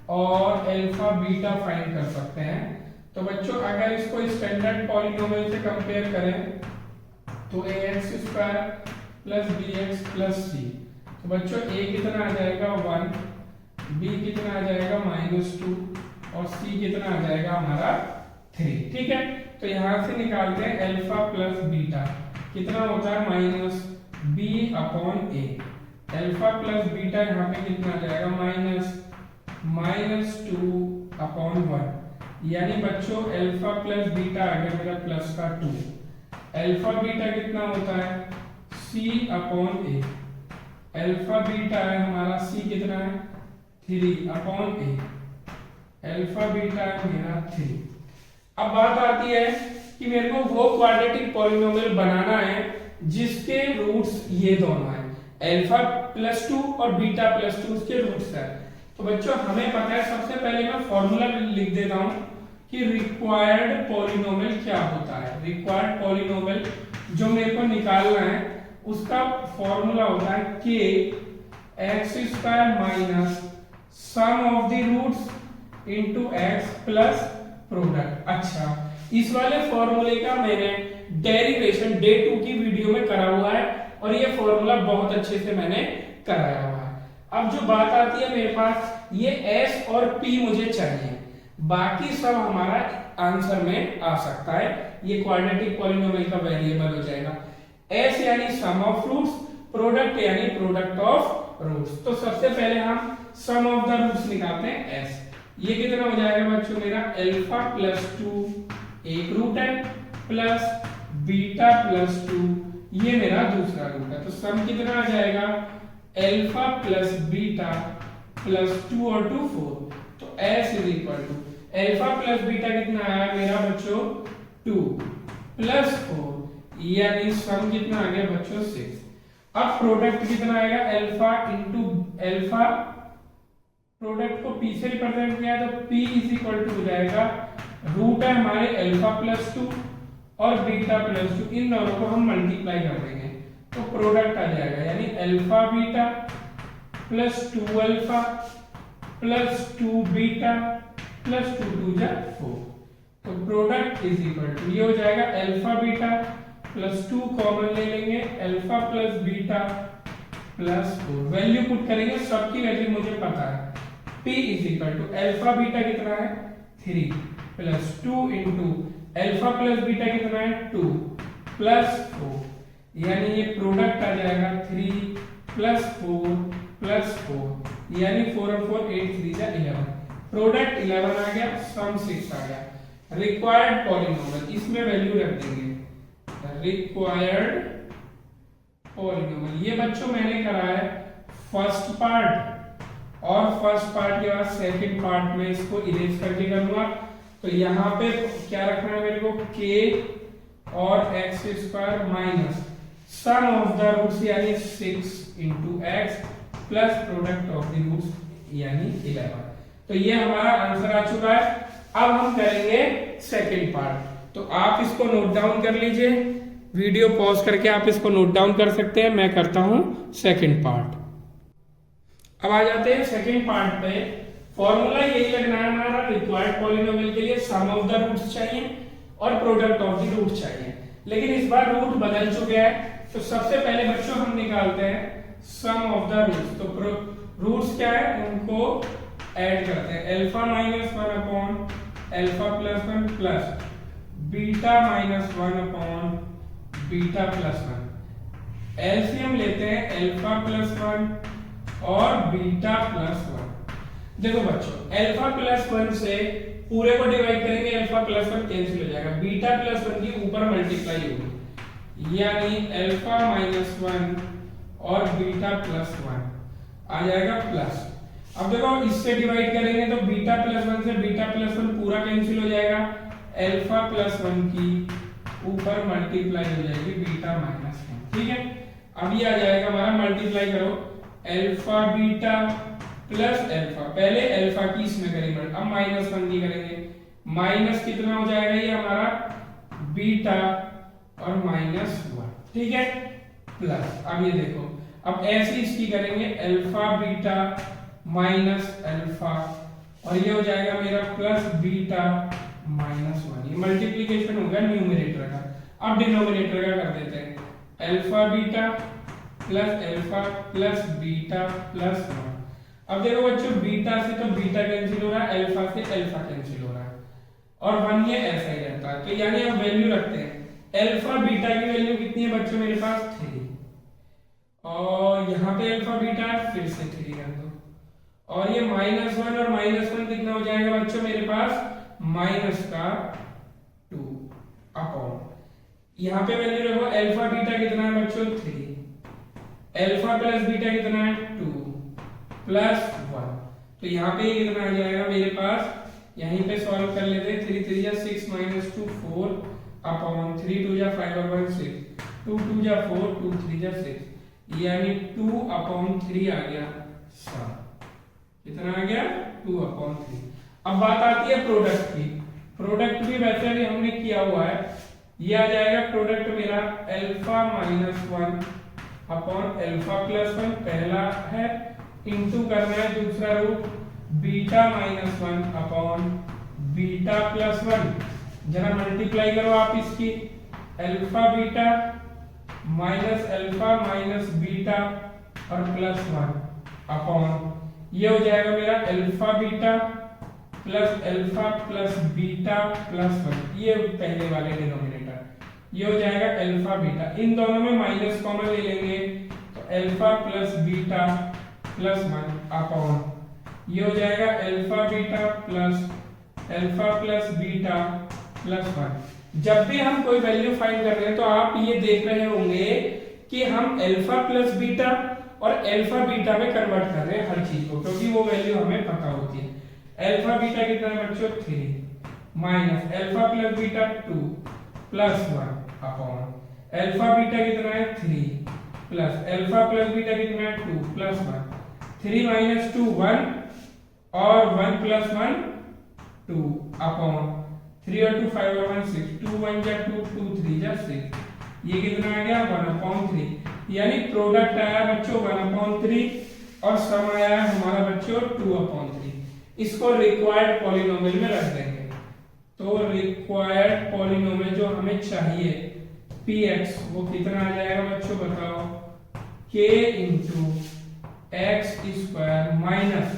और अल्फा बीटा फाइंड कर सकते हैं। तो बच्चों अगर इसको स्टैंडर्ड पॉलिनोमियल से कंपेयर करें तो ax square plus bx plus c। तो बच्चों a कितना आ जाएगा 1, b कितना आ जाएगा -2 और c कितना आ जाएगा हमारा 3। ठीक है, तो यहां से निकालते हैं अल्फा प्लस बीटा कितना होता है -b/a। अल्फा प्लस बीटा यहाँ पे कितना आ जाएगा -2/1, यानी बच्चों अल्फा प्लस बीटा आ गया मेरा प्लस का 2। अल्फा बीटा कितना होता है c/a। अल्फा बीटा है हमारा c कितना है 3/a। अल्फा बीटा है मेरा 3। अब बात आती है कि मेरे को वो क्वाड्रेटिक पॉलिनोमियल बनाना है जिसके रूट्स ये दोनों हैं, अल्फा प्लस 2 और बीटा प्लस 2 उसके रूट्स है। तो बच्चों हमें पता है, सबसे पहले मैं फॉर्मूला लिख देता हूं कि रिक्वायर्ड पॉलिनोमियल क्या होता है। रिक्वायर्ड पॉलिनोमियल जो मेरे को निकालना है उसका फॉर्मूला होता है k x square minus sum of the roots into x plus product. अच्छा, इस वाले फॉर्मूले का मैंने डेरिवेशन डे 2 की वीडियो में करा हुआ है और ये फॉर्मूला बहुत अच्छे से मैंने कराया हुआ है। अब जो बात आती है मेरे पास ये s और p मुझे चाहिए, बाकी सब हमारा आंसर में आ सकता है, ये क्वाड्रेटिक पॉलिनोमियल का वेरिएबल हो जाएगा। s यानी सम ऑफ रूट्स, प्रोडक्ट यानी प्रोडक्ट ऑफ रूट्स। तो सबसे पहले हम सम ऑफ द रूट्स निकालते हैं s। ये कितना हो जाएगा बच्चों मेरा अल्फा प्लस 2 एक रूट है प्लस बीटा प्लस 2 ये मेरा दूसरा रूट है। तो सम कितना आ जाएगा अल्फा प्लस बीटा प्लस 2 और 2 4। तो s is equal to alpha plus beta कितना आया मेरा बच्चों 2 प्लस 4 यानी सम कितना आ गया बच्चों 6। अब प्रोडक्ट कितना आएगा अल्फा इंटू अल्फा, प्रोडक्ट को p से रिप्रेजेंट किया तो p इज इक्वल टू हो जाएगा रूट है हमारे अल्फा प्लस 2 और बीटा प्लस 2, इन दोनों को हम मल्टीप्लाई कर देंगे तो प्रोडक्ट आ जाएगा यानी alpha beta plus 2 alpha plus 2 beta plus 2 2 जा 4। तो प्रोडक्ट इज इक्वल टू ये हो जाएगा अल्फा बीटा प्लस 2 कॉमन ले लेंगे alpha plus beta plus 4, value put करेंगे, सबकी वैल्यू मुझे पता है। p is equal to alpha beta कितना है 3 plus 2 into alpha plus beta कितना है 2 प्लस 4, यानी ये प्रोडक्ट आ जाएगा 3 प्लस 4 प्लस 4 यानी 4 और 4 8 3 जा 11। प्रोडक्ट 11 आ गया, सम 6 आ गया। रिक्वायर्ड पॉलिनोमियल इसमें वैल्यू रख देंगे रिक्वायर्ड पॉलिनोमियल। ये बच्चों मैंने करा है फर्स्ट पार्ट और फर्स्ट पार्ट के बाद सेकंड पार्ट में इसको इरेज करके करूंगा। तो यहाँ पे क्या रखना है मेरे को k और x square minus sum of the roots यानी 6 into x plus product of the roots यानी 11। तो ये हमारा आंसर आ चुका है। अब हम करेंगे सेकंड पार्ट, तो आप इसको नोट डाउन कर लीजिए, वीडियो पॉज करके आप इसको नोट डाउन कर सकते हैं। मैं करता हूं सेकंड पार्ट। अब आ जाते हैं सेकंड पार्ट पे। फॉर्मूला यही लगना है हमारा, रिक्वायर्ड पॉलिनोमियल के लिए सम ऑफ द रूट्स चाहिए और प्रोडक्ट ऑफ द रूट्स चाहिए, लेकिन इस बार रूट बदल चुके हैं। तो सबसे पहले बच्चों हम निकालते हैं सम ऑफ द रूट्स। तो रूट्स क्या है उनको ऐड करते हैं, alpha minus 1 upon alpha plus 1 plus beta minus 1 upon beta plus 1। LCM लेते हैं अल्फा प्लस 1 और बीटा प्लस 1। देखो बच्चों अल्फा प्लस 1 से पूरे को डिवाइड करेंगे, अल्फा प्लस 1 कैंसिल हो जाएगा, बीटा प्लस 1 की ऊपर मल्टीप्लाई होगी यानी अल्फा माइनस 1 और बीटा प्लस 1 आ जाएगा प्लस। अब देखो इससे डिवाइड करेंगे तो बीटा प्लस 1 से बीटा प्लस 1 पूरा कैंसिल हो जाएगा, अल्फा प्लस 1 की ऊपर मल्टीप्लाई हो जाएगी बीटा माइनस 1। ठीक है, अब ये आ जाएगा हमारा, मल्टीप्लाई करो अल्फा बीटा प्लस अल्फा, पहले अल्फा की इसमें करेंगे, अब माइनस 1 की करेंगे, माइनस कितना हो जाएगा ये हमारा बीटा और माइनस 1। ठीक है, प्लस अब ये देखो, अब ऐसे इसकी करेंगे अल्फा बीटा माइनस अल्फा और ये हो जाएगा मेरा प्लस बीटा माइनस 1। ये मल्टीप्लीकेशन हो गया न्यूमरेटर का। अब डिनोमिनेटर का कर देते हैं, alpha beta plus alpha plus beta plus 1। अब देखो बच्चों, बीटा से तो बीटा कैंसिल हो रहा है, अल्फा से अल्फा कैंसिल हो रहा है, और 1 ये ऐसा ही रहता है। तो यानी हम वैल्यू रखते हैं, अल्फा बीटा की वैल्यू कितनी है बच्चों मेरे पास 3, और यहाँ पे अल्फा बीटा है, फिर से 3 कर दो, और ये -1 और -1 कितना हो जाएगा बच्चों मेरे पास -2 अपॉन, यहाँ पे वैल्यू रखो, अल्फा बीटा कितना है बच्चों 3, अल्फा प्लस बीटा कितना है 2 प्लस 1, तो यहाँ पे कितना आ जाएगा मेरे पास, यहीं पे सॉल्व कर लेते हैं, 3 3 जा 6 -2 4 अपॉन 3 2 जा 5 और 1 6, 2 2 जा 4 2 3 जा 6, यानी 2 अपॉन 3 आ गया सम, कितना आ गया 2 अपॉन 3। अब बात आती है प्रोडक्ट की, प्रोडक्ट भी वैसे भी हमने किया हुआ है, ये आ जाएगा प्रोडक्ट मेरा अल्फा -1 अपॉन अल्फा प्लस 1 पहला है, इंटू करना है दूसरा root beta -1 upon beta plus 1, जरा मल्टीप्लाई करो आप इसकी, alpha beta minus alpha minus beta और प्लस 1 अपॉन, ये हो जाएगा मेरा alpha beta plus alpha plus beta plus 1, ये पहले वाले डिनोमिनेटर, ये हो जाएगा अल्फा बीटा, इन दोनों में माइनस कॉमन ले लेंगे, तो alpha plus beta plus 1 upon, ये हो जाएगा alpha beta plus beta plus 1। जब भी हम कोई वैल्यू फाइंड कर रहे हैं तो आप ये देख रहे होंगे कि हम अल्फा प्लस बीटा और अल्फा बीटा में कन्वर्ट कर रहे हैं हर चीज को, क्योंकि वो वैल्यू हमें पता होती है। अल्फा बीटा कितना है बच्चों 3 minus alpha plus beta 2 plus 1 upon, alpha beta कितना है 3 प्लस अल्फा प्लस बीटा कितना है 2 प्लस 1, 3 माइनस 2 1 और 1 प्लस 1 2 अपॉन 3 और 2 5 और 1 6, 2 1 जा 2 2 3 जा 6, ये कितना आ गया 1/3, यानी प्रोडक्ट आया बच्चों 1/3 और सम आया हमारा बच्चों 2/3। इसको रिक्वायर्ड पॉलिनोमियल में रख देंगे, तो रिक्वायर्ड पॉलिनोमियल जो हमें चाहिए px वो कितना आ जाएगा बच्चों बताओ, k into x square minus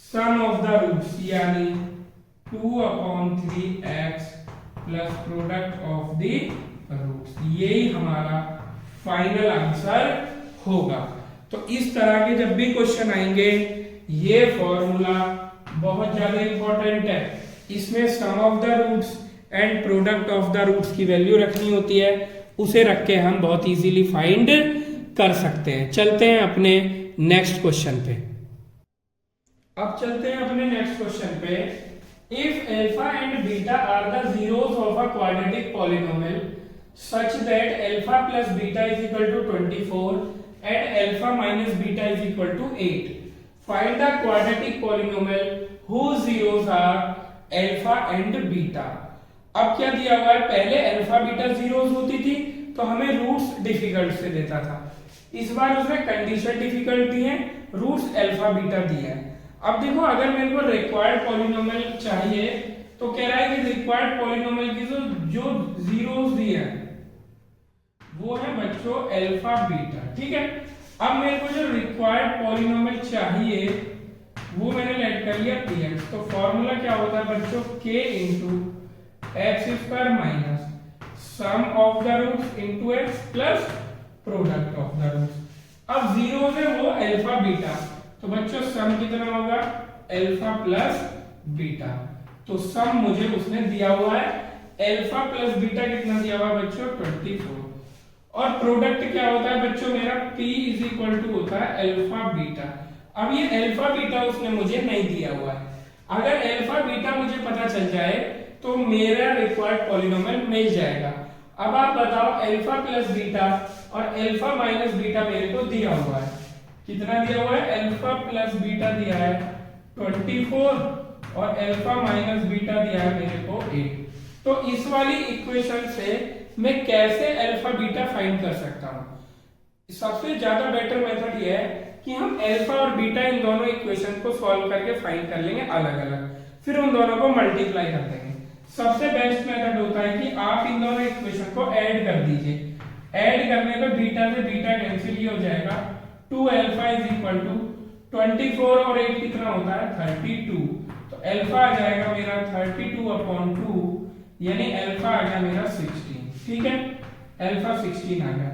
sum of the roots यानी 2/3x plus product of the roots, यही हमारा फाइनल आंसर होगा। तो इस तरह के जब भी क्वेश्चन आएंगे, ये फॉर्मूला बहुत ज्यादा इंपॉर्टेंट है, इसमें sum of the roots and product of the roots की वैल्यू रखनी होती है, उसे रख के हम बहुत इजीली फाइंड कर सकते हैं। चलते हैं अपने नेक्स्ट क्वेश्चन पे। अब चलते हैं अपने नेक्स्ट क्वेश्चन पे। If alpha and beta are the zeros of a quadratic polynomial such that alpha plus beta is equal to 24 and alpha minus beta is equal to 8, find the quadratic polynomial whose zeros are alpha and beta। अब क्या दिया हुआ है, पहले alpha beta zeros होती थी तो हमें रूट्स डिफिकल्ट से देता था, इस बार उसने कंडीशन डिफिकल्ट दी है, रूट्स अल्फा बीटा दिया है। अब देखो अगर मेरे को रिक्वायर्ड पॉलिनोमियल चाहिए तो कह रहा है कि रिक्वायर्ड पॉलिनोमियल की जो जीरोस दिए हैं वो है बच्चों अल्फा बीटा, ठीक है। अब मेरे को जो रिक्वायर्ड पॉलिनोमियल चाहिए वो मैंने लेट कर लिया px, तो फॉर्मूला क्या होता है बच्चों k into x square minus sum of the roots into x plus product of the roots. अब जीरो है वो अल्फा बीटा, तो बच्चों सम कितना होगा अल्फा प्लस बीटा, तो सम मुझे उसने दिया हुआ है अल्फा प्लस बीटा कितना दिया हुआ है बच्चों 24, और प्रोडक्ट क्या होता है बच्चों मेरा p इज इक्वल टू होता है अल्फा बीटा। अब ये अल्फा बीटा उसने मुझे नहीं दिया हुआ है, अगर अल्फा बीटा मुझे पता चल जाए तो मेरा रिक्वायर्ड पॉलिनोमियल मिल जाएगा। अब आप बताओ अल्फा प्लस बीटा और अल्फा माइनस बीटा मेरे को दिया हुआ है, कितना दिया हुआ है, अल्फा प्लस बीटा दिया है 24 और अल्फा माइनस बीटा दिया है मेरे को 8। तो इस वाली इक्वेशन से मैं कैसे अल्फा बीटा फाइंड कर सकता हूं? सबसे ज्यादा बेटर मेथड ये है कि हम अल्फा और बीटा इन दोनों इक्वेशन को सॉल्व करके फाइंड कर लेंगे अलग अलग, फिर उन दोनों को मल्टीप्लाई कर देंगे। सबसे बेस्ट मेथड होता है कि आप इन दोनों इक्वेशन को ऐड कर दीजिए, ऐड करने पे बीटा से बीटा कैंसिल, ये हो जाएगा 2 अल्फा इज इक्वल टू 24 और 8 कितना होता है 32, तो अल्फा आ जाएगा मेरा 32/2, यानी अल्फा आ गया मेरा 16। ठीक है, अल्फा 16 आ गया।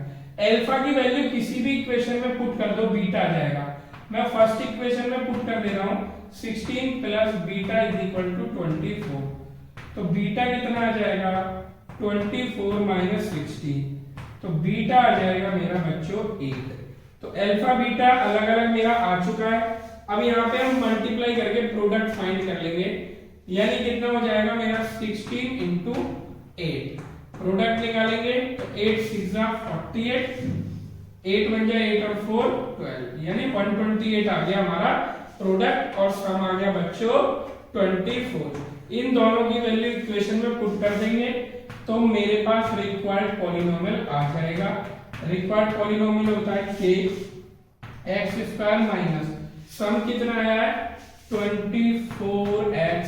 अल्फा की वैल्यू किसी भी इक्वेशन में पुट कर दो, बीटा आ जाएगा। मैं फर्स्ट इक्वेशन में पुट कर दे रहा हूं 16 plus beta is equal to 24, तो बीटा कितना आ जाएगा 24 माइनस 16, तो बीटा आ जाएगा मेरा बच्चों 8। तो अल्फा बीटा अलग अलग मेरा आ चुका है। अब यहाँ पे हम मल्टीप्लाई करके प्रोडक्ट फाइंड कर लेंगे, यानी कितना हो जाएगा मेरा 16 इंटू 8, प्रोडक्ट निकालेंगे तो 8 6 48, 8 बन जाए 8 और 4 12, यानी 128 आ गया हमारा प्रोडक्ट और सम आ गया बच्चों 24। इन दोनों की वैल्यू इक्वेशन में पुट कर देंगे तो मेरे पास रिक्वायर्ड पॉलिनोमियल आ जाएगा। रिक्वायर्ड पॉलिनोमियल होता है k x² माइनस सम कितना आया है 24x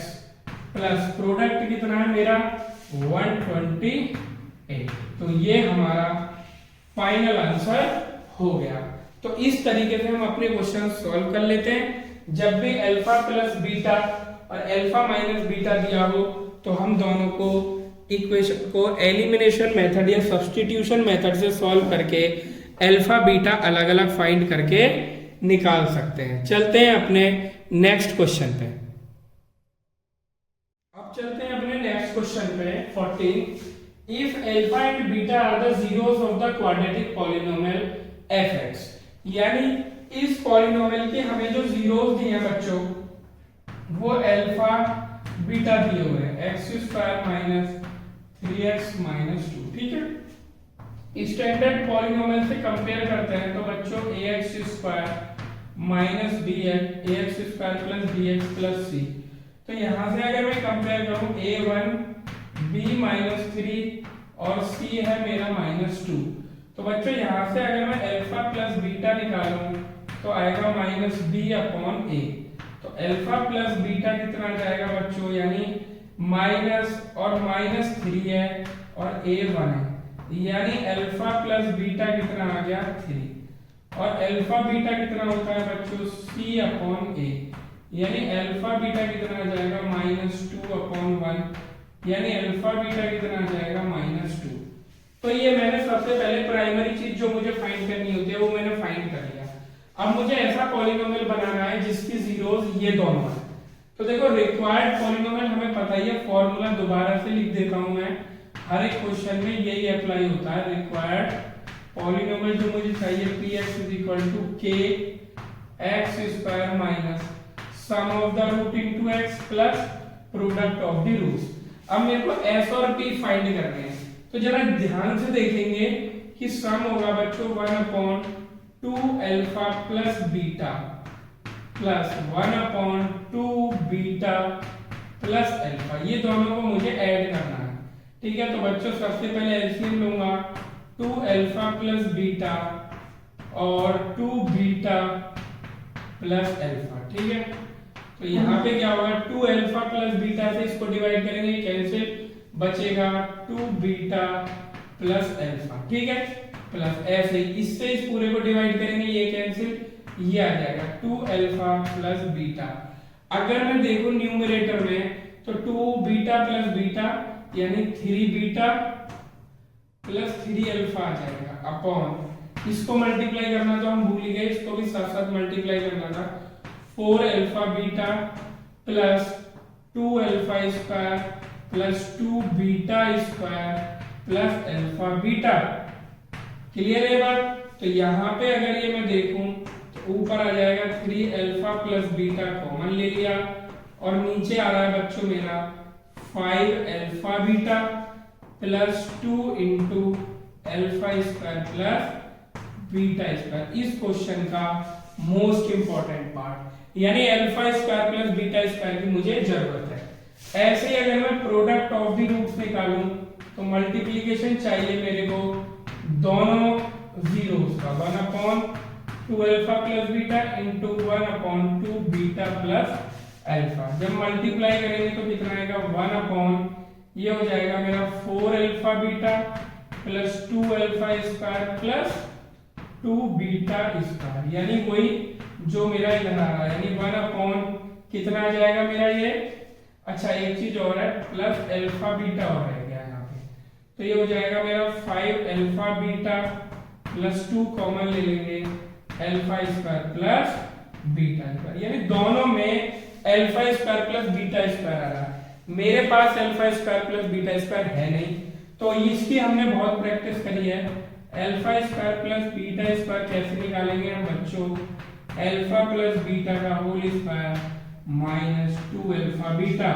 प्लस प्रोडक्ट कितना है मेरा 128, तो ये हमारा फाइनल आंसर हो गया। तो इस तरीके से हम अपने क्वेश्चन सॉल्व कर लेते हैं। जब भी अल्फा प्लस बीटा और अल्फा माइनस बीटा दिया हो तो हम दोनों को इक्वेशन को एलिमिनेशन मेथड या सब्स्टिट्यूशन मेथड से सॉल्व करके अल्फा बीटा अलग अलग फाइंड करके निकाल सकते हैं। चलते हैं अपने नेक्स्ट क्वेश्चन पे। अब चलते हैं अपने नेक्स्ट क्वेश्चन पे 14। If alpha and beta are the zeros of the quadratic polynomial fx, यानी इस पॉलिनोमियल के हमें जो जीरोस दिए हैं बच्चों वो अल्फा बीटा दिए हुए हैं x² माइनस 3x माइनस 2। ठीक है, स्टैंडर्ड पॉलिनोमियल से कंपेयर करते हैं तो बच्चों ax² minus bx ax² plus bx plus c, तो यहां से अगर मैं कंपेयर करूं a1 b माइनस 3 और c है मेरा माइनस 2, तो बच्चों यहां से अगर मैं अल्फा प्लस बीटा निकालूं तो आएगा माइनस b अपॉन a, तो अल्फा प्लस बीटा कितना आ जाएगा बच्चों, यानी माइनस और माइनस 3 है और a 1 है, यानी अल्फा प्लस बीटा कितना आ गया 3, और अल्फा बीटा कितना होता है बच्चों c अपॉन a, यानी अल्फा बीटा कितना आ जाएगा माइनस 2 अपॉन 1, यानी अल्फा बीटा कितना आ जाएगा माइनस 2। तो ये मैंने सबसे पहले प्राइमरी चीज जो मुझे फाइंड करनी होती है वो मैंने फाइंड कर लिया। अब मुझे ऐसा पॉलिनोमियल बनाना है जिसकी जीरोस ये दोनों है। तो देखो रिक्वायर्ड पॉलिनोमियल हमें पता ही है, फॉर्मूला दोबारा से लिख देता हूं मैं, हर एक क्वेश्चन में यही अप्लाई होता है। रिक्वायर्ड पॉलिनोमियल जो मुझे चाहिए px = k x² minus sum of the root into x plus product of the roots. अब मेरे को s और p फाइंड करने हैं, तो जरा ध्यान से देखेंगे कि सम होगा बच्चों 1/2 alpha plus beta plus 1/2 beta plus alpha, ये दोनों को मुझे ऐड करना है। ठीक है, तो बच्चों सबसे पहले एलसीएम लूंगा 2 अल्फा प्लस बीटा और 2 बीटा प्लस अल्फा। ठीक है, तो यहाँ पे क्या होगा 2 अल्फा प्लस बीटा से इसको डिवाइड करेंगे, कैंसिल, बचेगा 2 बीटा प्लस अल्फा। ठीक है, प्लस ऐसे इससे इस पूरे को डिवाइड करेंगे, ये कैंसिल, ये आ जाएगा 2 अल्फा प्लस बीटा। अगर मैं देखूं न्यूमरेटर में तो 2 बीटा प्लस बीटा यानी 3 बीटा प्लस 3 अल्फा आ जाएगा अपॉन, इसको मल्टीप्लाई करना तो हम भूल ही गए, इसको भी साथ साथ मल्टीप्लाई करना था, 4 alpha beta plus 2 alpha square plus 2 beta square plus alpha beta. Clear है बात? तो यहाँ पे अगर ये मैं देखूं तो ऊपर आ जाएगा 3 अल्फा प्लस बीटा कॉमन ले लिया और नीचे आ रहा है बच्चों मेरा 5 alpha beta plus 2 into alpha square plus beta square. इस क्वेश्चन का मोस्ट इंपॉर्टेंट पार्ट, यानी alpha square plus beta square की मुझे जरूरत है। ऐसे ही अगर मैं प्रोडक्ट ऑफ द रूट्स निकालूं तो मल्टीप्लिकेशन चाहिए मेरे को दोनों जीरोस का, 1/2 alpha plus beta into 1/2 beta plus alpha. जब मल्टीप्लाई करेंगे तो कितना आएगा 1 अपॉन, ये हो जाएगा मेरा 4 alpha beta plus 2 alpha square plus 2 beta square, यानी वही जो मेरा इधर आ रहा है, यानी 1 अपॉन कितना आ जाएगा मेरा ये। अच्छा एक चीज और है, प्लस अल्फा बीटा और रह गया यहाँ पे, तो ये हो जाएगा मेरा 5 अल्फा बीटा प्लस 2 कॉमन ले लेंगे alpha square plus beta square, यानी दोनों में alpha square plus beta square आ रहा है। मेरे पास alpha square plus beta square है नहीं, तो इसकी हमने बहुत प्रैक्टिस करी है। Alpha square plus beta square कैसे निकालेंगे हम बच्चों, अल्फा प्लस बीटा का whole square minus 2 alpha beta,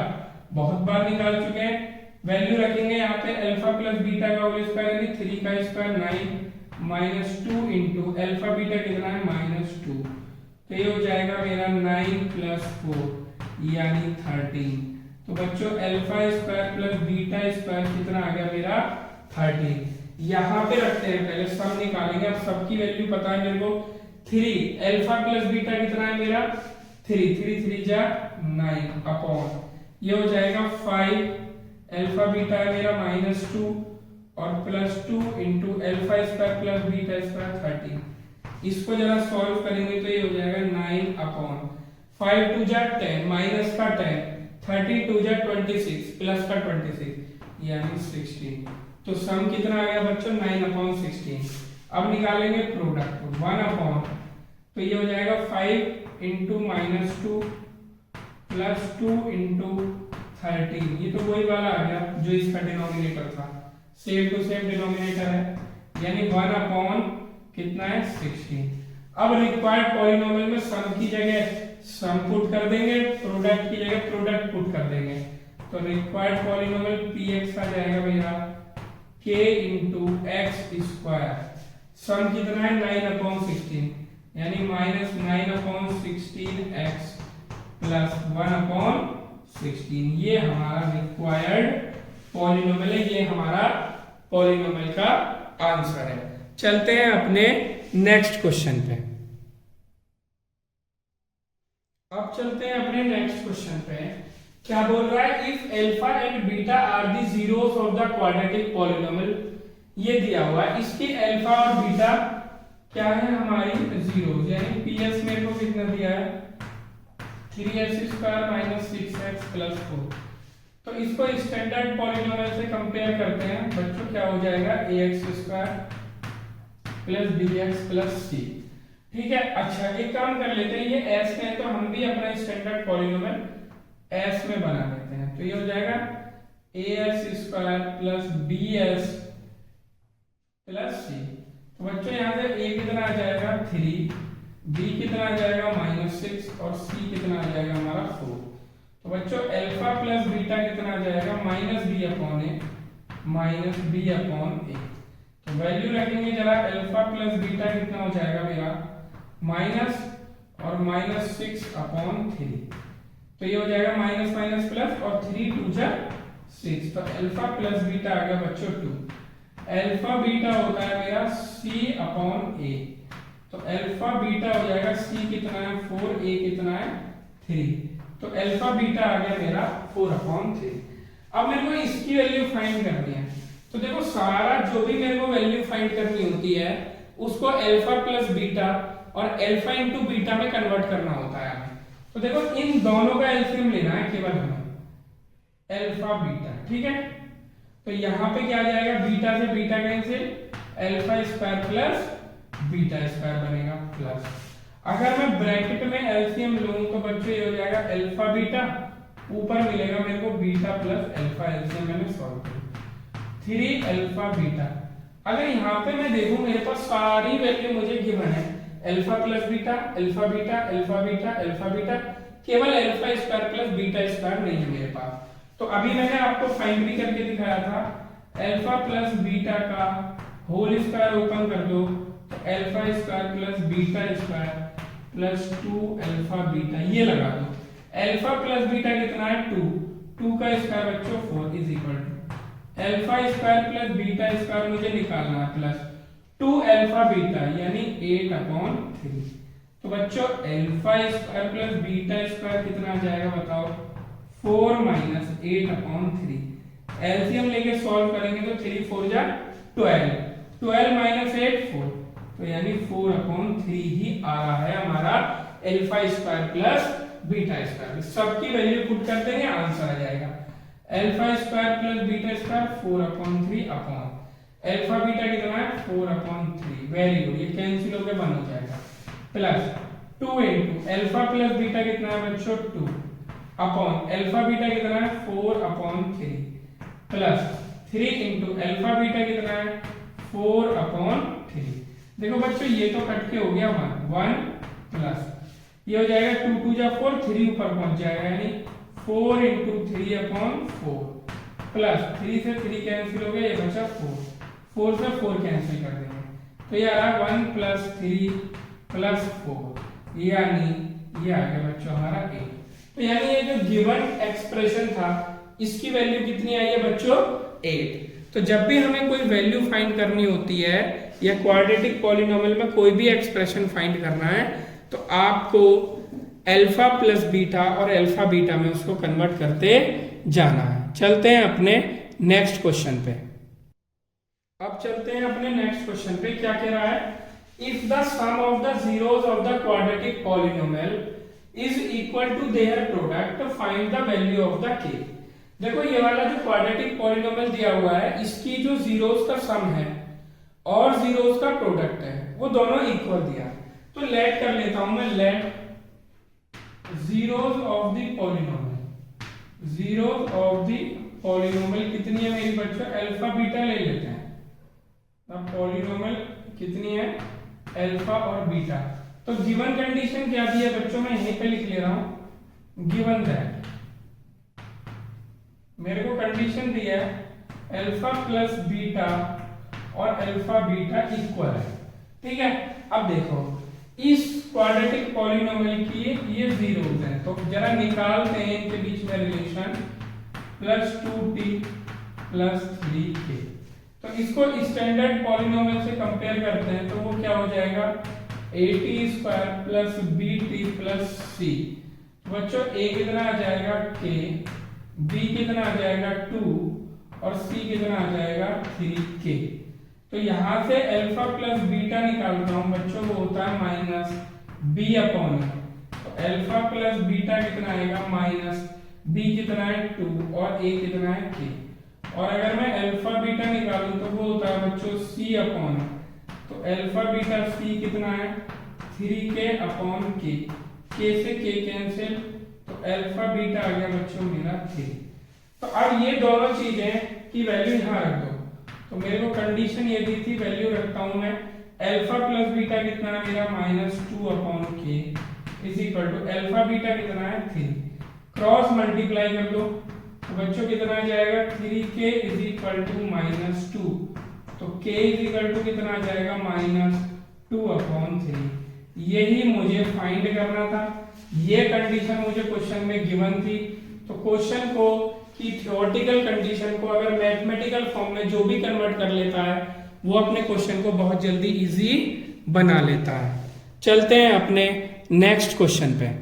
बहुत बार निकाल चुके हैं। वैल्यू रखेंगे यहाँ पे अल्फा प्लस बीटा का होल स्क्वायर यानी 3 का square 9 minus 2 into alpha beta कितना है -2, तो ये हो जाएगा मेरा 9 प्लस 4 यानी 13। तो बच्चों alpha square plus beta square कितना आ गया मेरा 13। यहाँ पे रखते हैं, पहले सम निकालेंगे। अब सबकी वैल्यू पता है मेरे को, 3 अल्फा प्लस बीटा कितना है मेरा 3 3 3 जा 9 अपॉन ये हो जाएगा 5 अल्फा बीटा है मेरा -2 और plus 2 into alpha square plus beta square 13। इसको जरा सॉल्व करेंगे तो ये हो जाएगा 9 अपॉन 5 2 जा 10 माइनस का 10 30 2 जा 26 प्लस का 26 यानी 16। तो सम कितना आ गया बच्चों 9 अपॉन 16। अब निकालेंगे प्रोडक्ट 1 अपॉन, तो ये हो जाएगा 5 इंटू -2 प्लस 2 इंटू 13, ये तो वही वाला आ गया जो इसका डिनोमिनेटर था, सेम टू सेम डिनोमिनेटर है, यानी 1 अपॉन कितना है 16। अब रिक्वायर्ड पॉलिनोमियल में सम की जगह सम पुट कर देंगे, प्रोडक्ट की जगह प्रोडक्ट पुट कर देंगे, तो रिक्वायर्ड पॉलिनोमियल px आ जाएगा मेरा k इंटू एक्स स्क्वायर, सम कितना है 9 अपॉन 16 यानी -9 अपॉन 16x प्लस 1 अपॉन 16। ये हमारा रिक्वायर्ड पॉलिनोमियल है, ये हमारा पॉलिनोमियल का आंसर है। चलते हैं अपने नेक्स्ट क्वेश्चन पे। अब चलते हैं अपने नेक्स्ट क्वेश्चन पे। क्या बोल रहा है, if alpha and beta are the zeros of the quadratic polynomial, ये दिया हुआ है, इसकी अल्फा और बीटा क्या है हमारी जीरोस, यानी पीएस मेरे को कितना दिया है 3x square minus 6x plus 4। तो इसको स्टैंडर्ड पॉलिनोमियल से कंपेयर करते हैं बच्चों, क्या हो जाएगा ax square plus bx plus c। ठीक है, अच्छा एक काम कर लेते हैं, ये s में है तो हम भी अपना स्टैंडर्ड पॉलिनोमियल s में बना लेते हैं, तो ये हो जाएगा as square plus bs plus c। तो बच्चों यहाँ से a कितना आ जाएगा 3, b कितना आ जाएगा -6 और c कितना आ जाएगा हमारा 4। तो बच्चों अल्फा प्लस बीटा कितना आ जाएगा -b upon a minus b upon a। तो वैल्यू रखेंगे जरा, अल्फा प्लस बीटा कितना हो जाएगा मेरा माइनस और -6 अपॉन 3, तो ये हो जाएगा माइनस माइनस प्लस और 3 2 जा 6, तो अल्फा प्लस बीटा आ गया बच्चों 2। अल्फा बीटा होता है मेरा c अपॉन a, तो अल्फा बीटा हो जाएगा c कितना है 4, a कितना है 3, तो अल्फा बीटा आ गया मेरा 4 अपॉन 3। अब मेरे को इसकी वैल्यू फाइंड करनी है, तो देखो सारा जो भी मेरे को वैल्यू फाइंड करनी होती है उसको अल्फा प्लस बीटा और अल्फा इंटू बीटा में कन्वर्ट करना होता है हमें। तो देखो इन दोनों का एलसीएम लेना है केवल हमें, अल्फा बीटा। ठीक है, तो यहाँ पे क्या आ जाएगा, बीटा से beta cancel, alpha square plus beta square बनेगा प्लस, अगर मैं ब्रैकेट में एलसीएम लूं तो बच्चों ये हो जाएगा अल्फा बीटा, ऊपर मिलेगा मेरे को बीटा प्लस अल्फा, एलसीएम मैंने सॉल्व किया 3 अल्फा बीटा। अगर यहाँ पे मैं देखूं मेरे पास सारी वैल्यू मुझे गिवन है, alpha plus beta alpha beta alpha beta alpha beta, केवल alpha square plus beta square नहीं है मेरे पास। तो अभी मैंने आपको फाइंड भी करके दिखाया था, अल्फा प्लस बीटा का होल स्क्वायर ओपन कर दो तो alpha square plus beta square plus 2 alpha beta, ये लगा दो। अल्फा प्लस बीटा कितना है 2, 2 का स्क्वायर बच्चों 4 is equal to alpha square plus beta square मुझे निकालना है प्लस 2 अल्फा बीटा यानी 8 अपॉन 3। तो बच्चों alpha square plus beta square कितना आ जाएगा बताओ, 4 माइनस 8 अपॉन 3। एलसीएम लेके सॉल्व करेंगे तो 3 4 जा 12, 12 माइनस 8 4, तो यानी 4/3 ही आ रहा है हमारा alpha square plus beta square. सबकी वैल्यू पुट कर देंगे, आंसर आ जाएगा alpha square plus beta square 4/3 upon alpha beta कितना है 4/3। वेरी गुड, ये कैंसिल होकर 1 हो जाएगा, plus 2 into alpha plus beta कितना है बच्चों 2 अपॉन अल्फा बीटा कितना है 4/3 प्लस 3 इंटू अल्फा बीटा कितना है 4/3। देखो बच्चों ये तो कट के हो गया 1 प्लस ये हो जाएगा 2 2 जा 4, 3 ऊपर पहुंच जाएगा यानी 4 इंटू 3/4 प्लस 3 से 3 कैंसिल हो गया, ये बचा 4 से 4 कैंसिल कर देंगे, तो ये आ रहा 1 प्लस 3 प्लस 4, यानी ये आ गया बच्चों हमारा 8। तो यानी ये जो गिवन एक्सप्रेशन था इसकी वैल्यू कितनी आई है बच्चों 8। तो जब भी हमें कोई वैल्यू फाइंड करनी होती है या क्वाड्रेटिक पॉलिनोमियल में कोई भी एक्सप्रेशन फाइंड करना है तो आपको अल्फा प्लस बीटा और अल्फा बीटा में उसको कन्वर्ट करते जाना है। चलते हैं अपने नेक्स्ट क्वेश्चन पे। अब चलते हैं अपने नेक्स्ट क्वेश्चन पे, क्या कह रहा है, if the sum of the zeros of the quadratic polynomial is equal to their product find the value of the k. देखो ये वाला जो क्वाड्रेटिक पॉलिनोमियल दिया हुआ है इसकी जो जीरोस का सम है और जीरोस का प्रोडक्ट है वो दोनों इक्वल दिया, तो लेट कर लेता हूं मैं, let zeros of the polynomial, zeros of the polynomial कितनी है मेरी बच्चों अल्फा बीटा ले लेते हैं। अब पॉलिनोमियल कितनी है अल्फा और बीटा, तो गिवन कंडीशन क्या दी है बच्चों, मैं यहीं पे लिख ले रहा हूं, गिवन दैट मेरे को कंडीशन दी है अल्फा प्लस बीटा और अल्फा बीटा इक्वल है, ठीक है। अब देखो इस क्वाड्रेटिक पॉलिनोमियल की ये जीरोस हैं, तो जरा निकालते हैं इनके बीच में relation, plus 2t plus 3k। तो इसको स्टैंडर्ड पॉलिनोमियल से कंपेयर करते हैं तो वो क्या हो जाएगा at² plus bt plus c। बच्चों a कितना आ जाएगा k, b कितना आ जाएगा 2 और c कितना आ जाएगा 3k। तो यहां से अल्फा प्लस बीटा निकालता हूं बच्चों, वो होता है माइनस b अपॉन, तो अल्फा प्लस बीटा कितना आएगा माइनस b कितना है 2 और a कितना है k। और अगर मैं अल्फा बीटा निकालूं तो वो होता है बच्चों c अपॉन, तो अल्फा बीटा c कितना है 3k अपॉन k, k से k कैंसिल, तो अल्फा बीटा आ गया बच्चों मेरा 3। तो अब ये दोनों चीजें की वैल्यू यहाँ रख दो, तो मेरे को कंडीशन ये दी थी, वैल्यू रखता हूं मैं अल्फा प्लस बीटा कितना है मेरा -2 upon k is equal to alpha beta कितना है 3, क्रॉस मल्टीप्लाई कर दो तो बच्चों कितना आ जाएगा 3k इज इक्वल टू -2, तो k इज इक्वल टू कितना आ जाएगा -2 अपॉन 3। यही मुझे फाइंड करना था, ये कंडीशन मुझे क्वेश्चन में गिवन थी। तो क्वेश्चन को की थ्योरेटिकल कंडीशन को अगर मैथमेटिकल फॉर्म में जो भी कन्वर्ट कर लेता है वो अपने क्वेश्चन को बहुत जल्दी इजी बना लेता है। चलते हैं अपने नेक्स्ट क्वेश्चन पे।